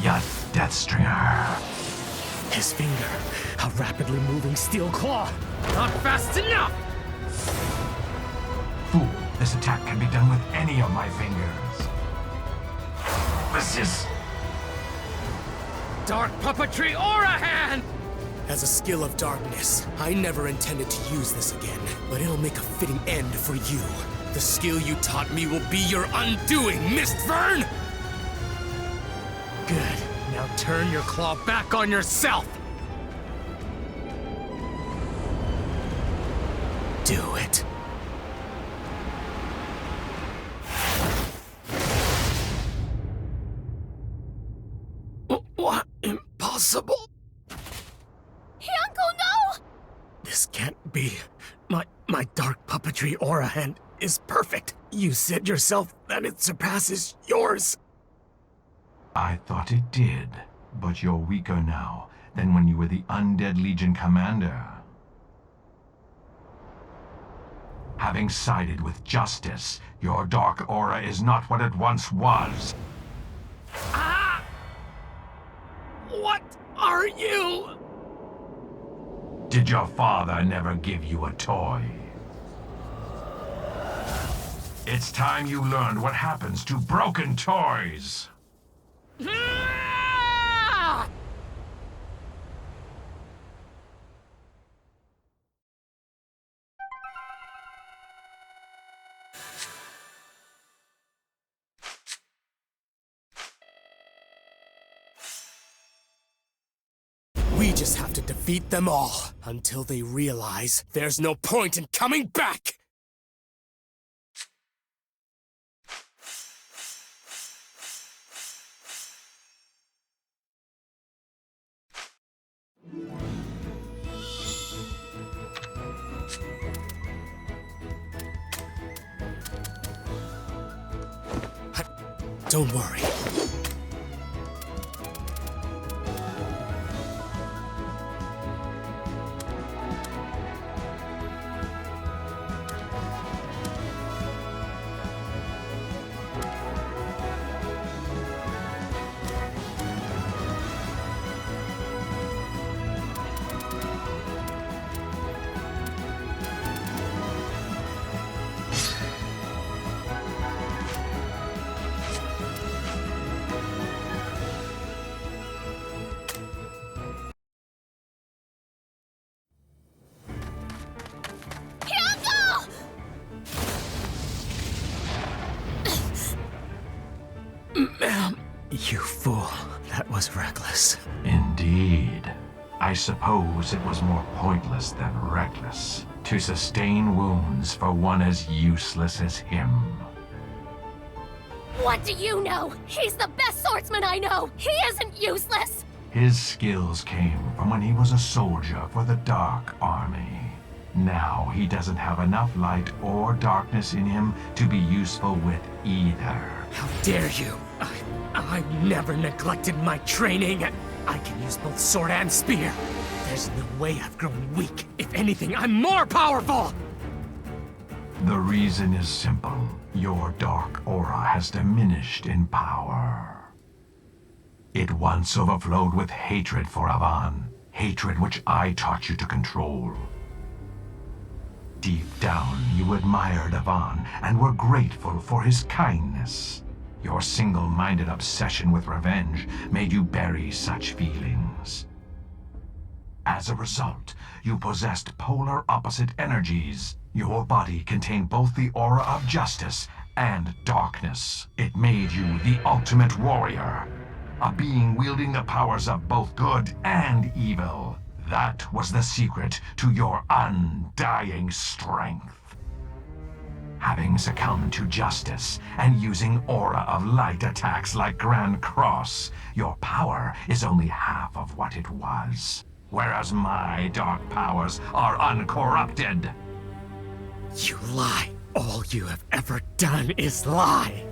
Yet, Death Stringer. His finger, a rapidly moving steel claw. Not fast enough! Fool, this attack can be done with any of my fingers. Resist. Dark puppetry Orihancon! As a skill of darkness, I never intended to use this again, but it'll make a fitting end for you. The skill you taught me will be your undoing, Mistvern! Good. Now turn your claw back on yourself! Do it. What? Impossible? Hey, Uncle, no! This can't be. My dark puppetry Orihancon is perfect. You said yourself that it surpasses yours. I thought it did, but you're weaker now than when you were the Undead Legion commander. Having sided with justice, your dark aura is not what it once was. Ah! What are you? Did your father never give you a toy? It's time you learned what happens to broken toys. Ah! We just have to defeat them all until they realize there's no point in coming back! Don't worry. You fool. That was reckless. Indeed. I suppose it was more pointless than reckless to sustain wounds for one as useless as him. What do you know? He's the best swordsman I know! He isn't useless! His skills came from when he was a soldier for the Dark Army. Now he doesn't have enough light or darkness in him to be useful with either. How dare you! I've never neglected my training. I can use both sword and spear. There's no way I've grown weak. If anything, I'm more powerful! The reason is simple. Your dark aura has diminished in power. It once overflowed with hatred for Avan, hatred which I taught you to control. Deep down, you admired Avan and were grateful for his kindness. Your single-minded obsession with revenge made you bury such feelings. As a result, you possessed polar opposite energies. Your body contained both the aura of justice and darkness. It made you the ultimate warrior, a being wielding the powers of both good and evil. That was the secret to your undying strength. Having succumbed to justice and using aura of light attacks like Grand Cross, your power is only half of what it was. Whereas my dark powers are uncorrupted. You lie. All you have ever done is lie.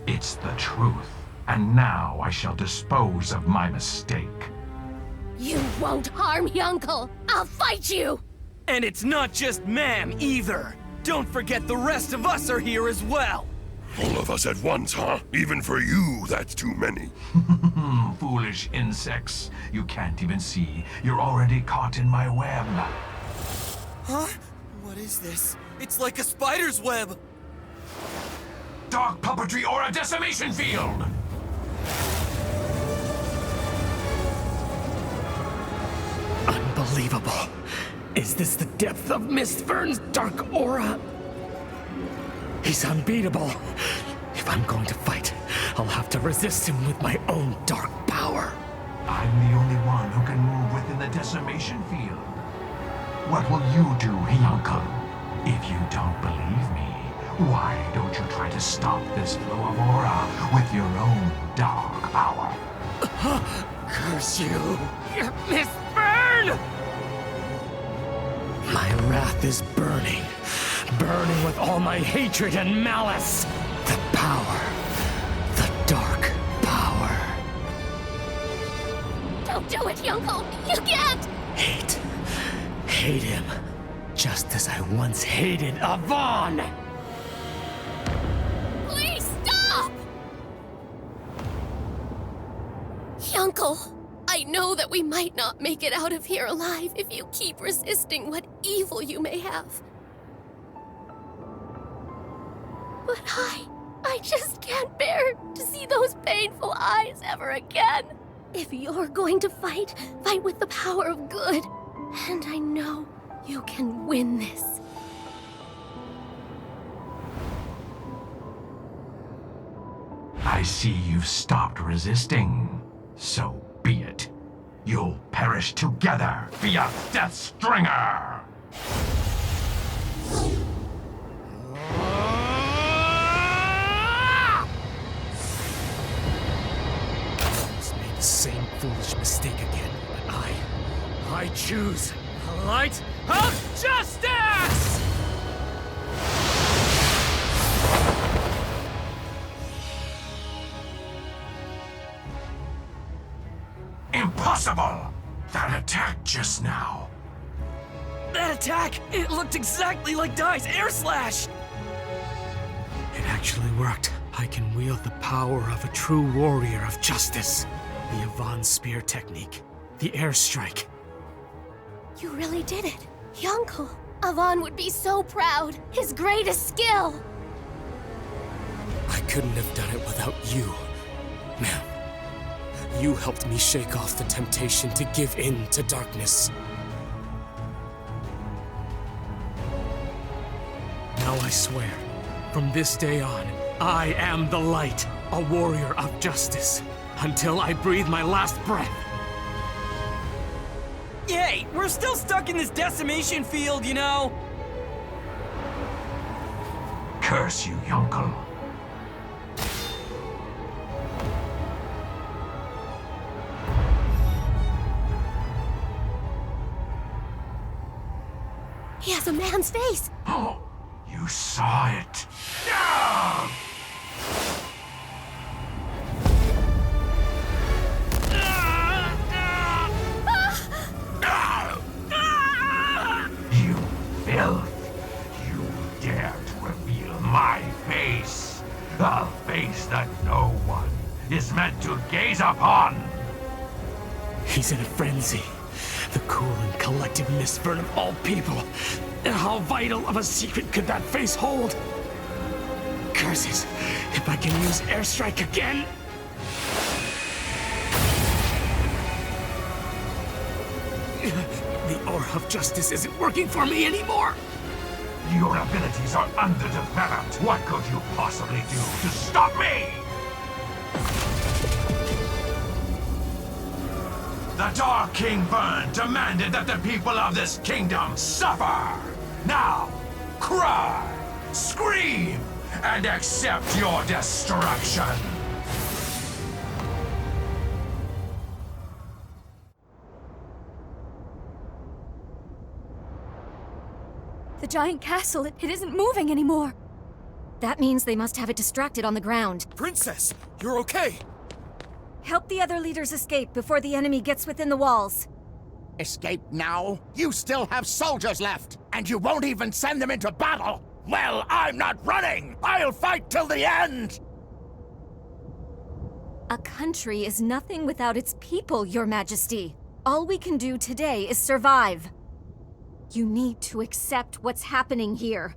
It's the truth. And now I shall dispose of my mistake. You won't harm Yunkel! I'll fight you! And it's not just ma'am, either. Don't forget the rest of us are here as well. All of us at once, huh? Even for you, that's too many. Foolish insects. You can't even see. You're already caught in my web. Huh? What is this? It's like a spider's web. Dark puppetry or a decimation field! Unbelievable. Is this the depth of Mistfern's dark aura? He's unbeatable. If I'm going to fight, I'll have to resist him with my own dark power. I'm the only one who can move within the decimation field. What will you do, Yunkel? If you don't believe me, why don't you try to stop this flow of aura with your own dark power? Curse you, Mistfern! My wrath is burning. Burning with all my hatred and malice. The power. The dark power. Don't do it, Yunkel! You can't! Hate. Hate him. Just as I once hated Avan! Please stop! Yunkel, I know that we might not make it out of here alive if you keep resisting what evil you may have. But I just can't bear to see those painful eyes ever again. If you're going to fight, fight with the power of good. And I know you can win this. I see you've stopped resisting. So be it. You'll perish together via Death Stringer! He's made the same foolish mistake again, but I choose the light of justice! Impossible! That attack just now. That attack! It looked exactly like Dai's air slash! It actually worked. I can wield the power of a true warrior of justice. The Avan spear technique. The airstrike. You really did it. Yunkel. Avan would be so proud. His greatest skill. I couldn't have done it without you, ma'am. You helped me shake off the temptation to give in to darkness. Now I swear, from this day on, I am the light, a warrior of justice. until I breathe my last breath. Hey, we're still stuck in this decimation field, you know? Curse you, Yonkel. He has a man's face! Oh, you saw it. No! You filth! You dare to reveal my face! A face that no one is meant to gaze upon! He's in a frenzy. The cool and collected misfit of all people. How vital of a secret could that face hold? Curses! If I can use airstrike again! The aura of justice isn't working for me anymore! Your abilities are underdeveloped. What could you possibly do to stop me? The Dark King Burn demanded that the people of this kingdom suffer. Now, cry, scream, and accept your destruction. The giant castle, it isn't moving anymore. That means they must have it distracted on the ground. Princess, you're okay. Help the other leaders escape before the enemy gets within the walls. Escape now? You still have soldiers left, and you won't even send them into battle! Well, I'm not running! I'll fight till the end! A country is nothing without its people, Your Majesty. All we can do today is survive. You need to accept what's happening here.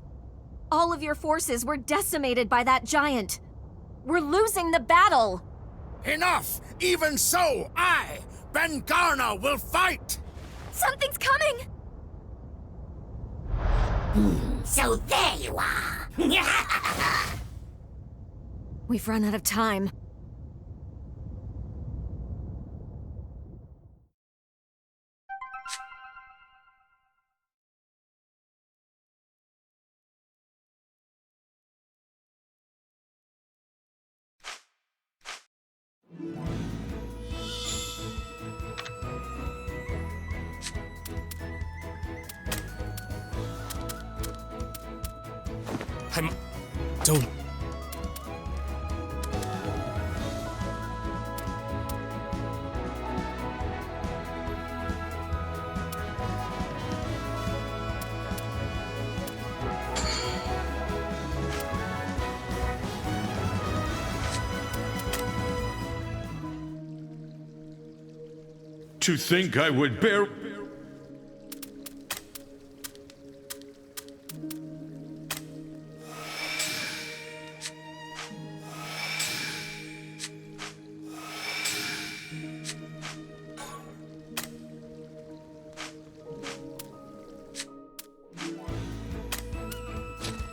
All of your forces were decimated by that giant. We're losing the battle! Enough! Even so, I, Ben-Garna, will fight! Something's coming! So there you are! We've run out of time. Don't... To think I would bear...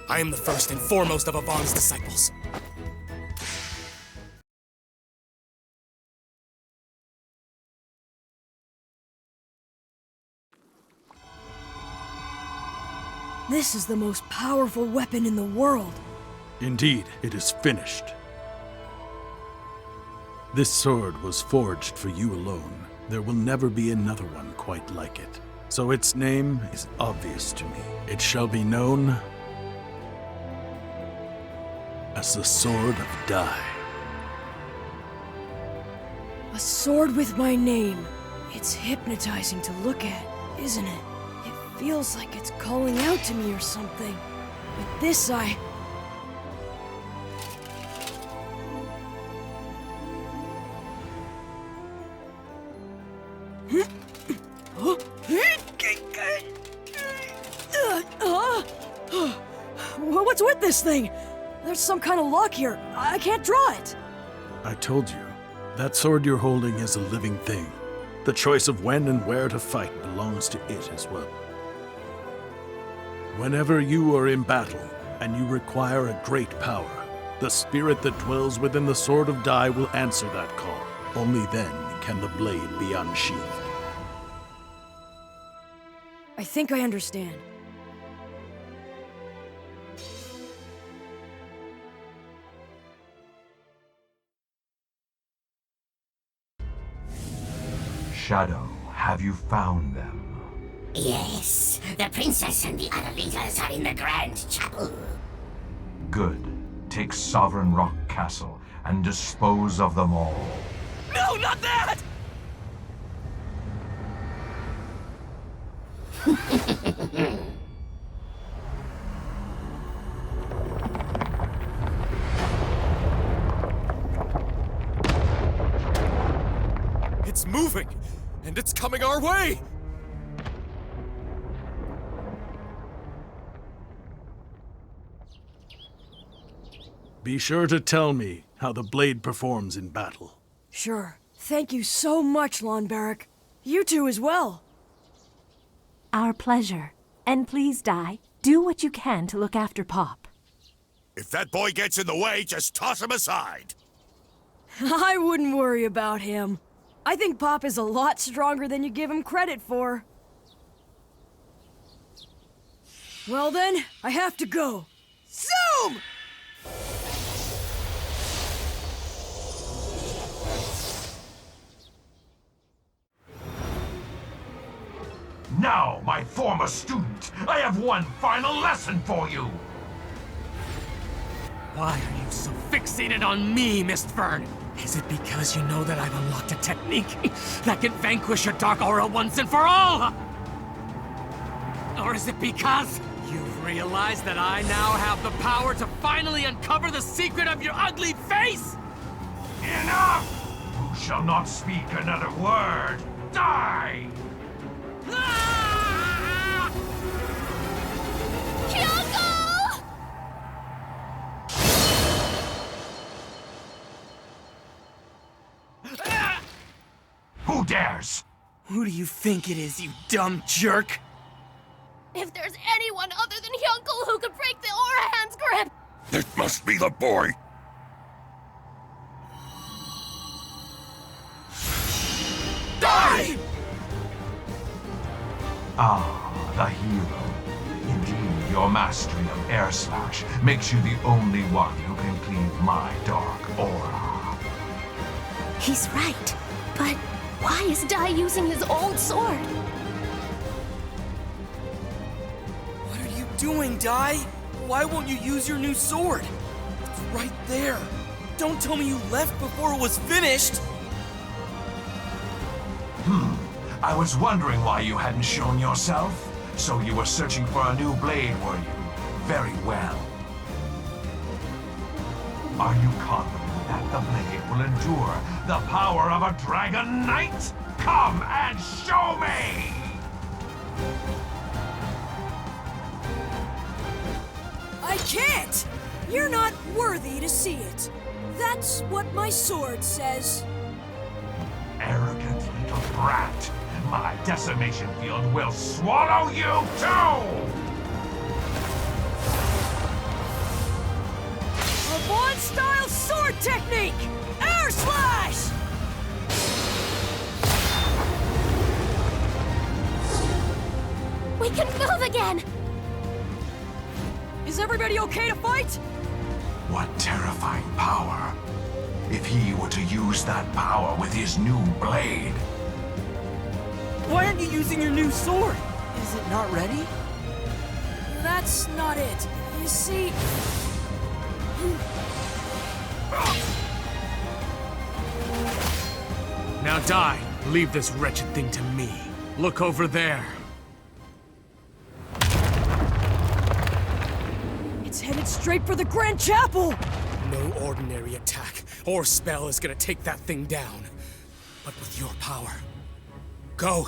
I am the first and foremost of Avon's disciples. This is the most powerful weapon in the world. Indeed, it is finished. This sword was forged for you alone. There will never be another one quite like it. So its name is obvious to me. It shall be known as the Sword of Dai. A sword with my name. It's hypnotizing to look at, isn't it? It feels like it's calling out to me or something. But this What's with this thing? There's some kind of lock here. I can't draw it. I told you, that sword you're holding is a living thing. The choice of when and where to fight belongs to it as well. Whenever you are in battle, and you require a great power, the spirit that dwells within the Sword of Dai will answer that call. Only then can the blade be unsheathed. I think I understand. Shadow, have you found them? Yes, the princess and the other leaders are in the grand chapel. Good. Take Sovereign Rock Castle and dispose of them all. No, not that! It's moving, and it's coming our way! Be sure to tell me how the blade performs in battle. Sure. Thank you so much, Lon Barrack. You two as well. Our pleasure. And please, Dai, do what you can to look after Pop. If that boy gets in the way, just toss him aside. I wouldn't worry about him. I think Pop is a lot stronger than you give him credit for. Well then, I have to go. Zoom! Now, my former student, I have one final lesson for you! Why are you so fixated on me, Miss Fern? Is it because you know that I've unlocked a technique that can vanquish your dark aura once and for all? Or is it because you've realized that I now have the power to finally uncover the secret of your ugly face? Enough! Who shall not speak another word, die! Who dares? Who do you think it is, you dumb jerk? If there's anyone other than Hyunkel who could break the Orihanc's grip! It must be the boy! Die! Ah, the hero. Indeed, your mastery of Air Slash makes you the only one who can cleave my dark aura. He's right, but why is Dai using his old sword? What are you doing, Dai? Why won't you use your new sword? It's right there. Don't tell me you left before it was finished! I was wondering why you hadn't shown yourself. So you were searching for a new blade, were you? Very well. Are you confident that the blade will endure the power of a Dragon Knight? Come and show me! I can't! You're not worthy to see it. That's what my sword says. Arrogant little brat. My decimation field will swallow you too! A Vaughn-style sword technique! Air Slash! We can move again! Is everybody okay to fight? What terrifying power. If he were to use that power with his new blade. Why aren't you using your new sword? Is it not ready? That's not it. You see... Now Dai, leave this wretched thing to me. Look over there. It's headed straight for the Grand Chapel! No ordinary attack or spell is gonna take that thing down. But with your power... Go!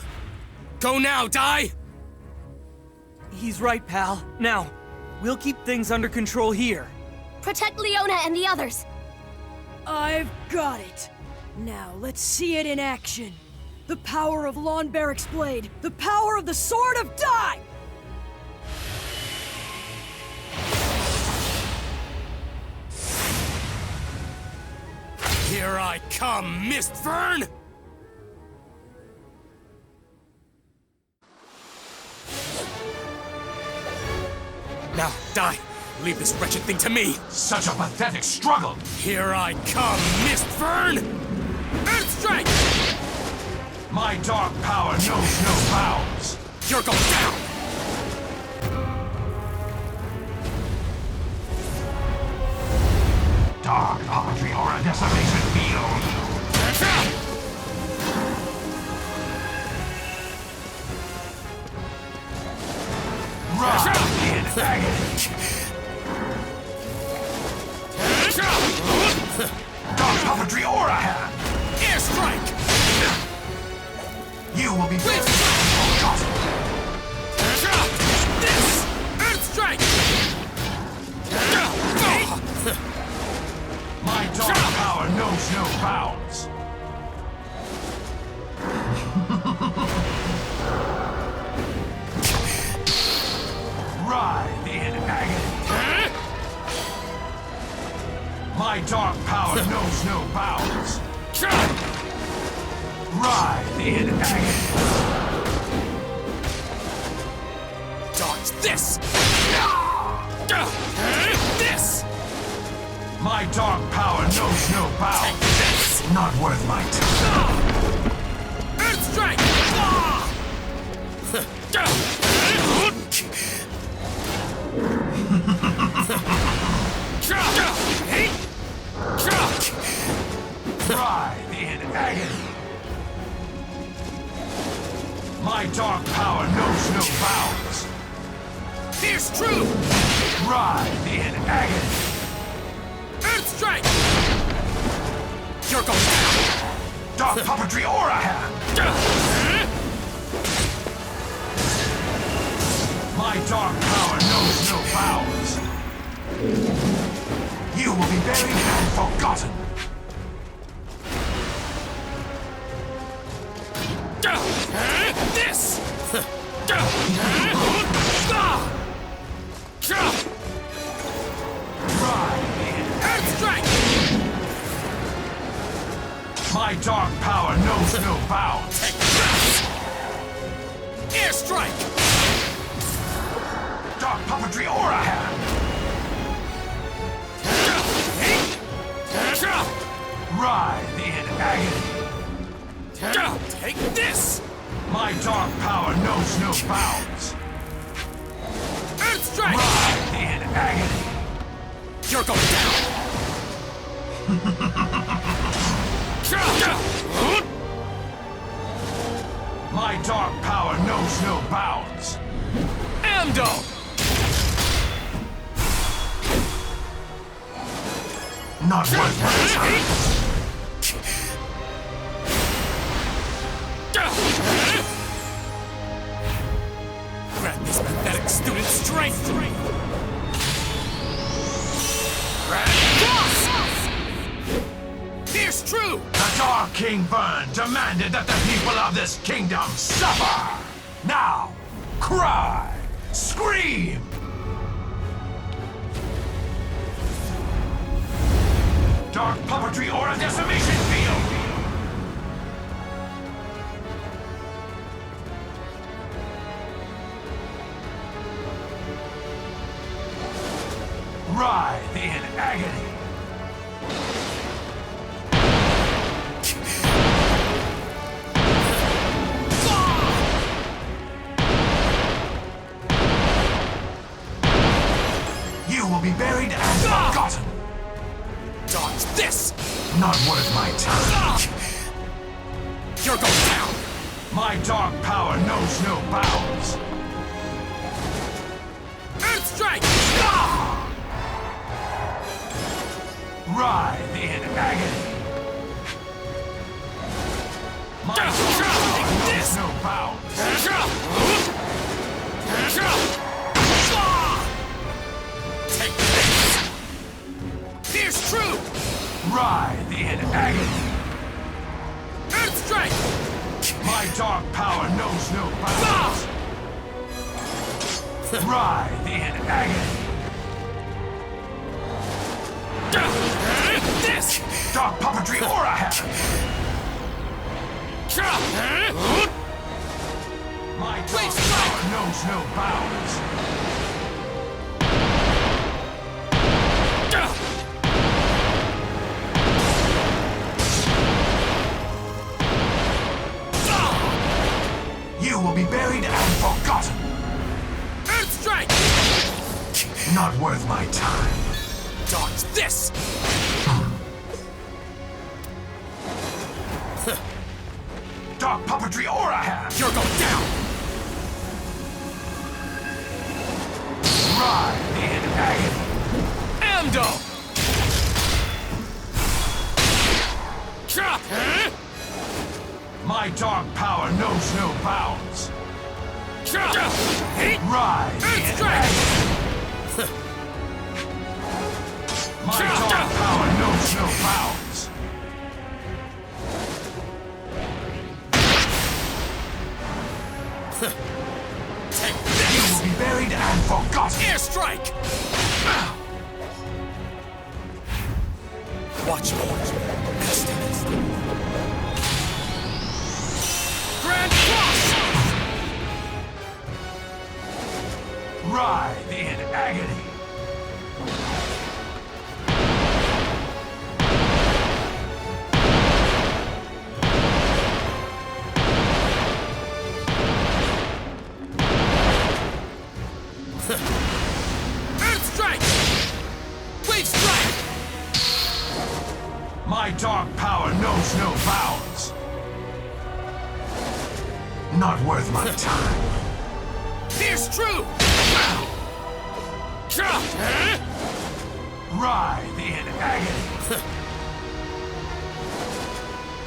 Go now, Dai! He's right, pal. Now, we'll keep things under control here. Protect Leona and the others! I've got it. Now, let's see it in action. The power of Lon Barrack's blade. The power of the Sword of Dai! Here I come, Mist Vern! Now, die! Leave this wretched thing to me! Such a pathetic struggle! Here I come, Mist Vern! Earth Strike! My dark power knows no bounds! You're going down! Dark puppetry or a decimation field! Run in agony! Dark puppetry Orihancon! Airstrike! You will be forgotten! This! Earth Strike! My dark power knows no bounds! Writhe in agony! My dark power knows no bounds! Writhe in agony! Dodge this! This! My dark power knows no bounds! Not worth my time! Earth Strike! Writhe in agony! My dark power knows no bounds! Pierce true! Writhe in agony! Earth Strike! You're going down! Dark puppetry Orihancon! My dark power knows no bounds! You will be buried and forgotten! This! Earth Strike! My dark power knows no bounds! Airstrike! Dark puppetry Orihancon! Writhe in agony! Take this! My dark power knows no bounds! Earth Strike! Writhe in agony! You're going down! My dark power knows no bounds! Ando! Not worth my time! Grant this pathetic student strength! Pierce true! The Dark King Vern demanded that the people of this kingdom suffer! Now, cry! Scream! Dark puppetry or a decimation field! Writhe in agony! You will be buried and forgotten! Dodge this! Not worth my time! You're going down! My dark power knows no bounds! Earth Strike! Writhe in agony! My dark power knows no bounds! Take this! Pierce true! Writhe in agony! Earth Strike! My dark power knows no bounds! Writhe in agony! This! Dark puppetry knows no bounds. You will be buried and forgotten. Earth strike! Not worth my time. Dodge this! Dark puppetry Orihancon! You're going down! Writhe in agony! Amdo! Chop! My dark power knows no bounds. Chop! Writhe in agony! My dark power knows no bounds. Take this! You will be buried and forgotten. Airstrike! Watch me. Grand Cross! Writhe in agony. Earth strike! Wave strike! My dark power knows no bounds. Not worth my time. Pierce true! Chop! Writhe in agony.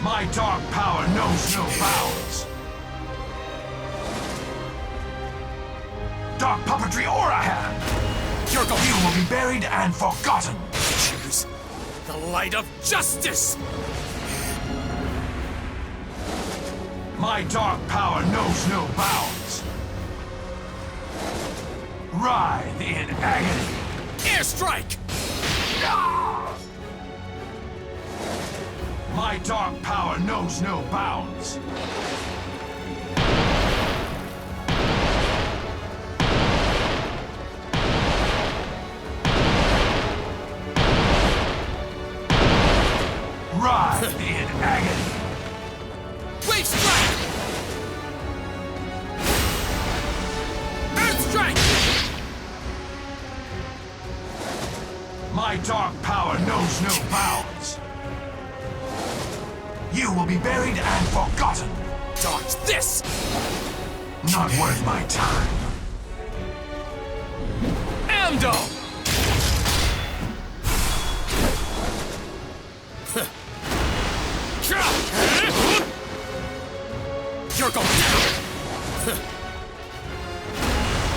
My dark power knows no bounds. Dark puppetry Orihancon! You're going. You will be buried and forgotten. Choose the light of justice! My dark power knows no bounds. Writhe in agony. Airstrike! My dark power knows no bounds. Writhe in agony. Wave strike! Earth strike! My dark power knows no bounds. You will be buried and forgotten. Dodge this! Not worth my time. Amdo! You're going down!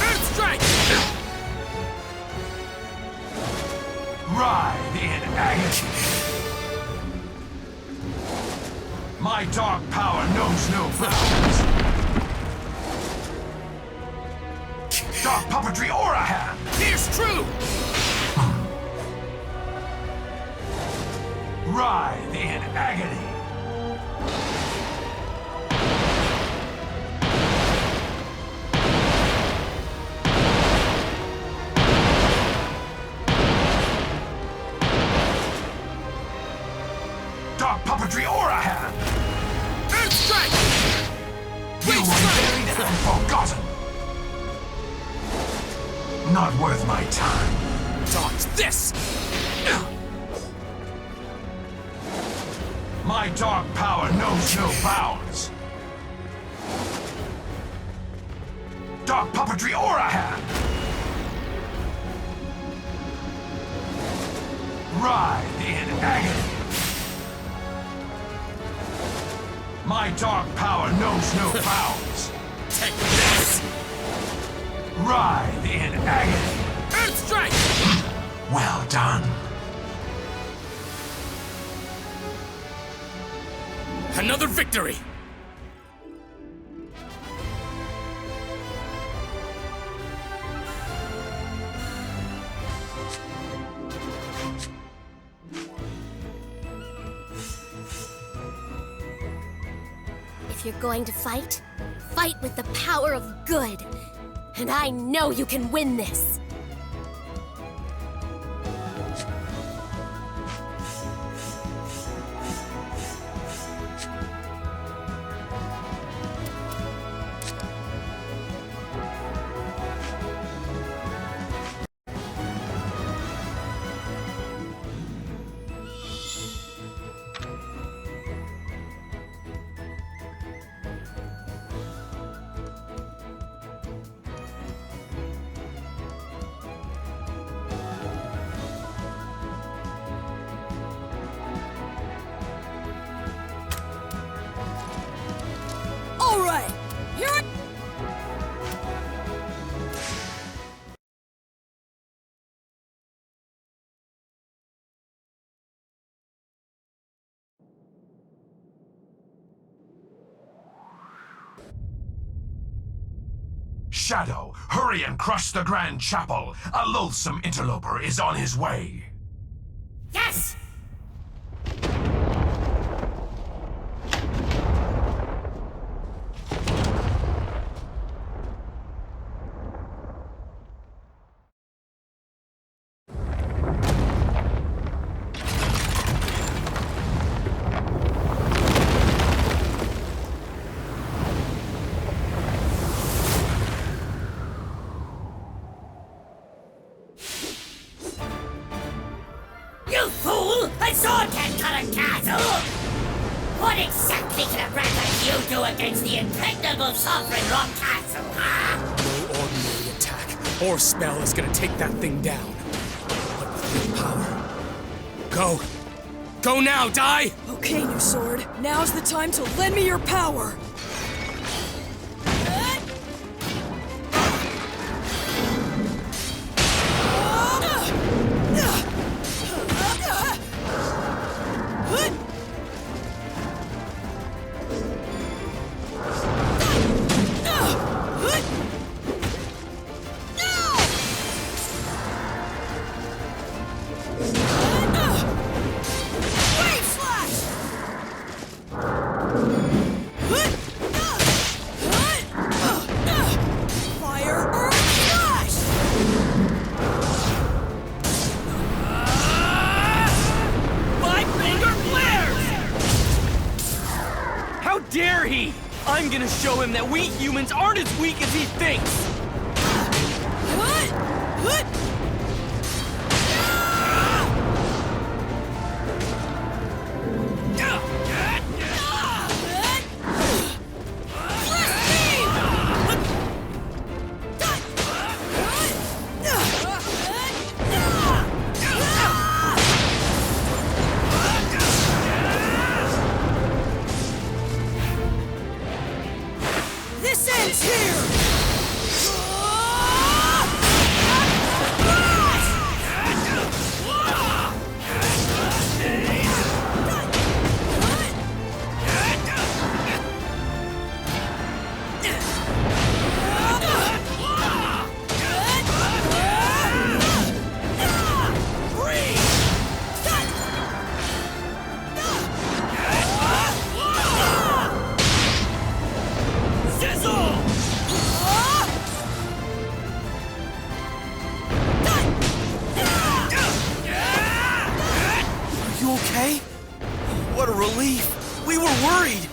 Earth strike! Writhe in agony. My dark power knows no bounds. Dark puppetry Orihancon! Pierce true! Writhe in agony. Dark puppetry Orihancon! Earth strike! You will be buried and forgotten. Not worth my time. Dodge this! My dark power knows no bounds. Dark puppetry Orihancon! Writhe in agony. My dark power knows no bounds. Take this! Writhe in agony. Earth strike! Well done. Another victory! If you're going to fight, fight with the power of good. and I know you can win this. Shadow, hurry and crush the Grand Chapel. A loathsome interloper is on his way. Yes! You fool! A sword can't cut a castle! What exactly can a brat like you do against the impregnable Sovereign Rock Castle, huh? No ordinary attack or spell is gonna take that thing down. But with your power. Go! Go now, die! Okay, new sword. Now's the time to lend me your power. I'm gonna show him that we humans aren't as weak as he thinks! What a relief! We were worried!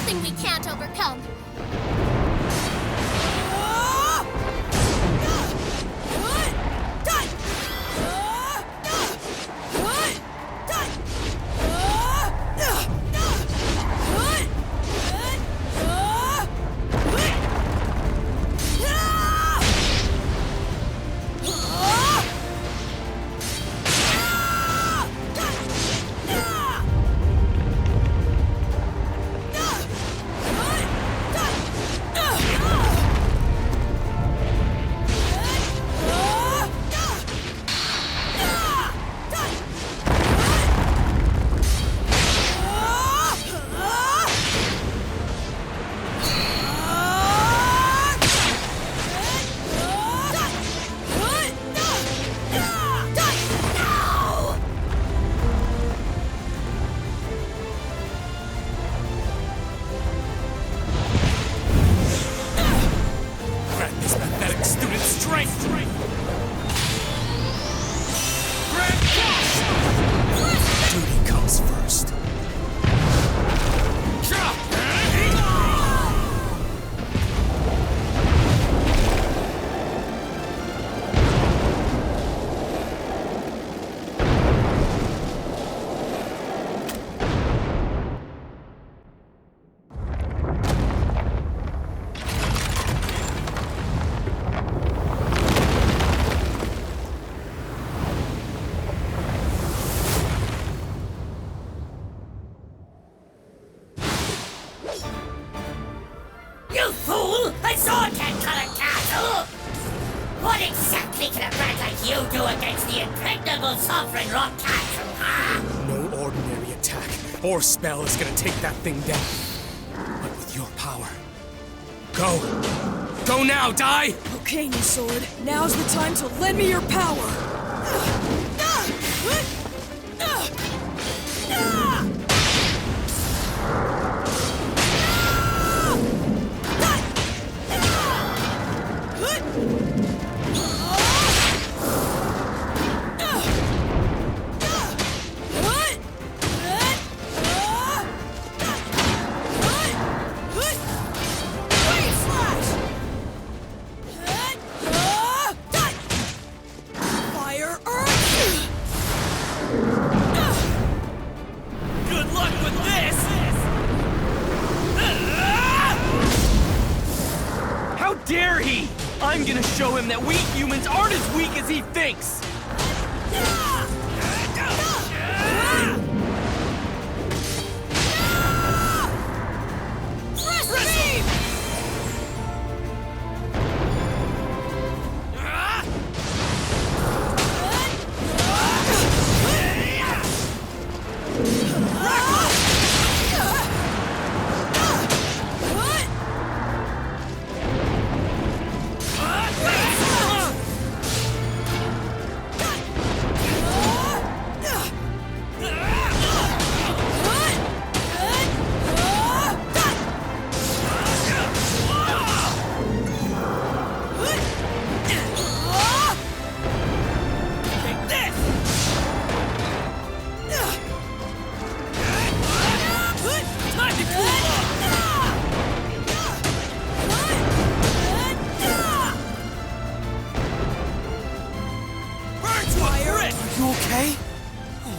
nothing we can't overcome. You fool! A sword can't cut a castle! What exactly can a brat like you do against the impregnable sovereign rock castle, huh? No ordinary attack or spell is gonna take that thing down. But with your power. Go! Go now, die! Okay, new sword. Now's the time to lend me your power. I'm gonna show him that we humans aren't as weak as he thinks!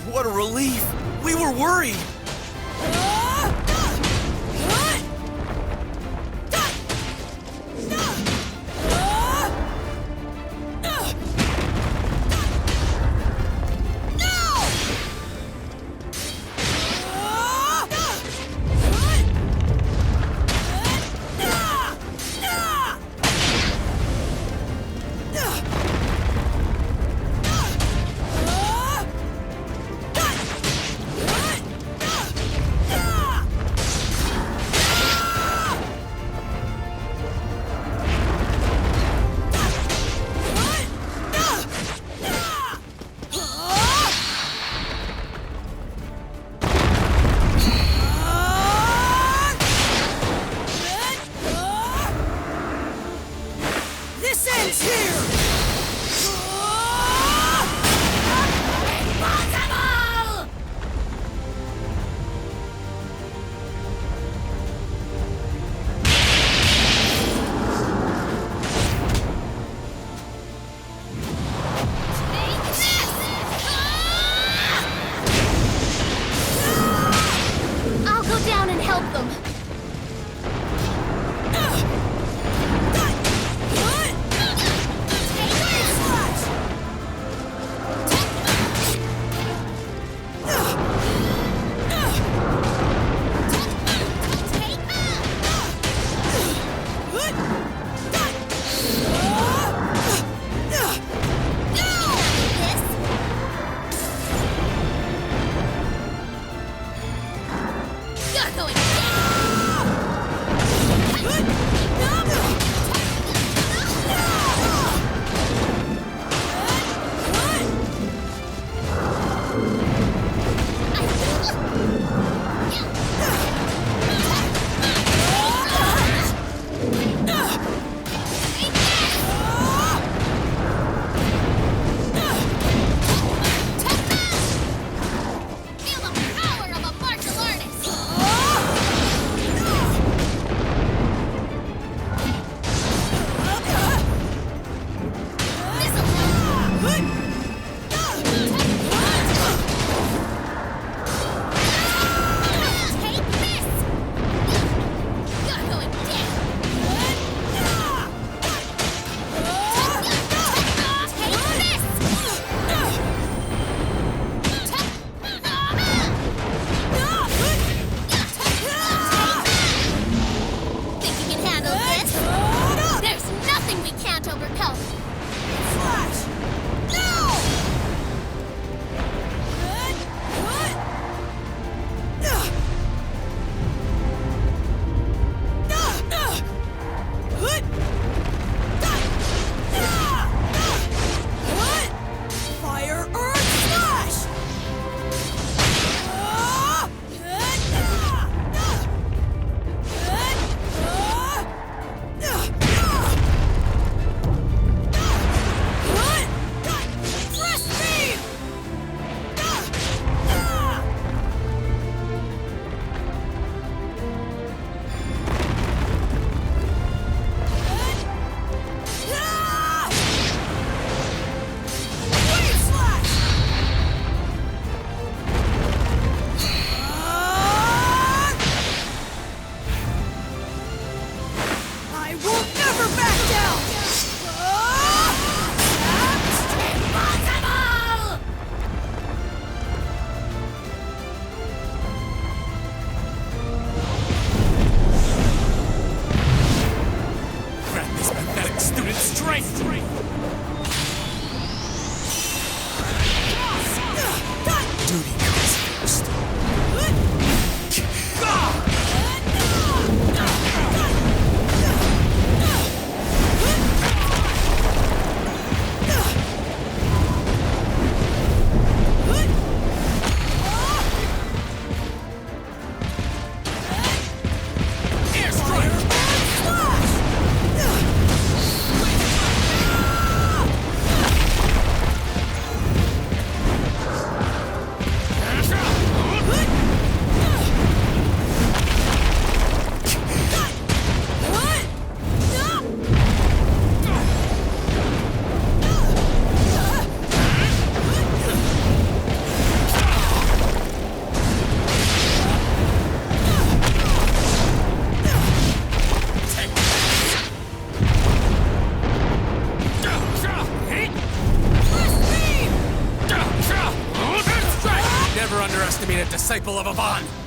What a relief! We were worried! disciple of Avan!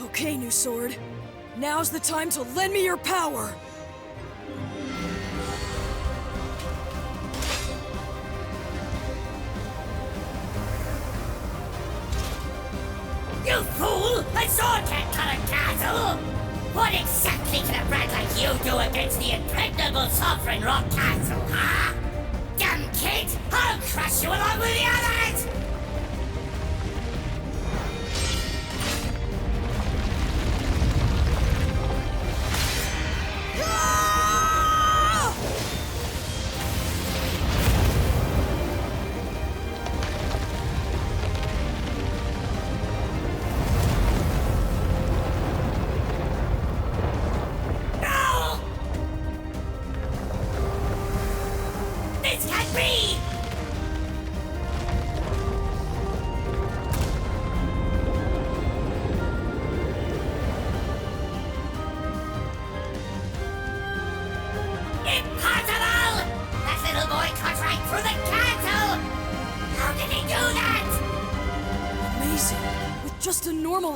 Okay, new sword. Now's the time to lend me your power! You fool! A sword can't cut a castle! What exactly can a brat like you do against the impregnable sovereign rock castle, huh? Dumb kid! I'll crush you along with the others!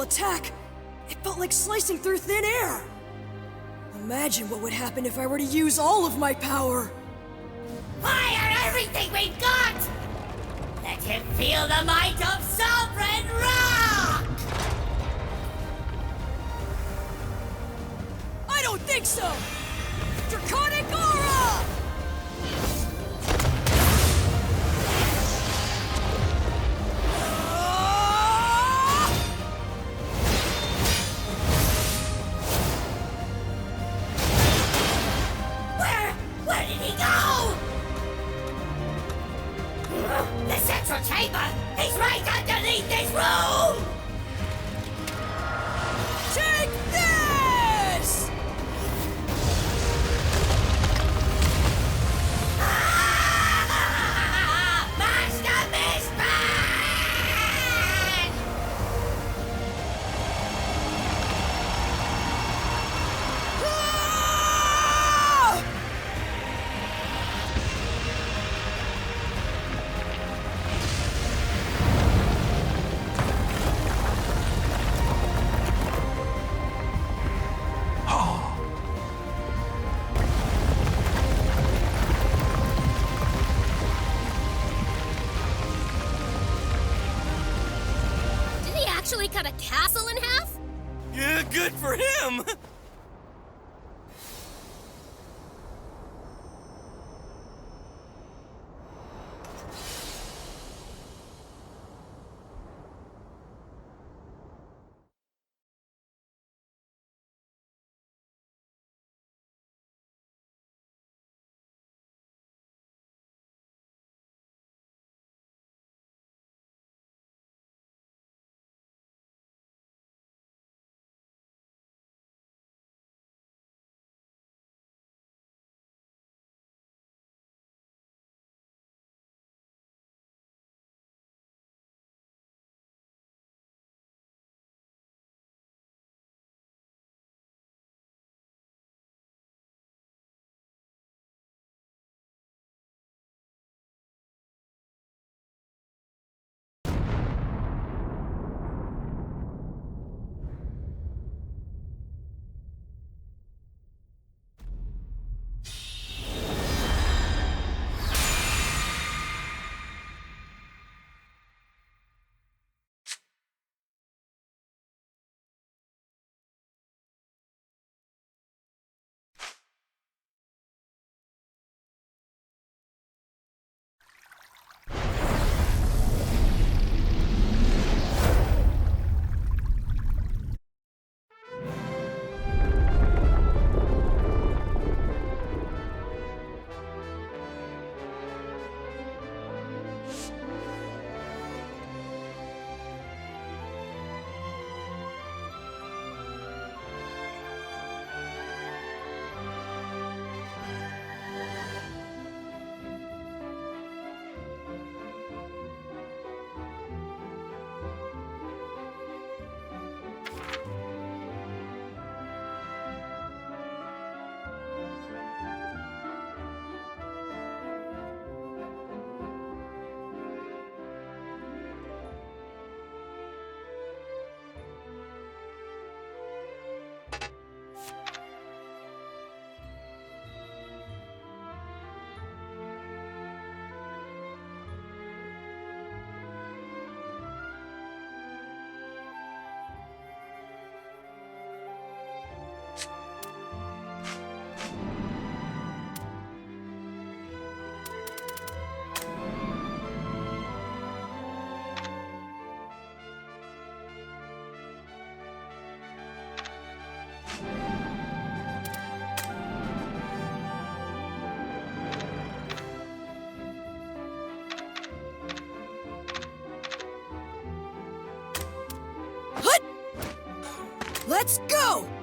Attack! It felt like slicing through thin air! Imagine what would happen if I were to use all of my power! Fire everything we've got! Let him feel the might of Sovereign Rock! I don't think so! Draconic Aura! Chamber! He's right underneath this room! Take this! Master Mistman! actually cut a castle in half? Yeah, good for him! Let's go!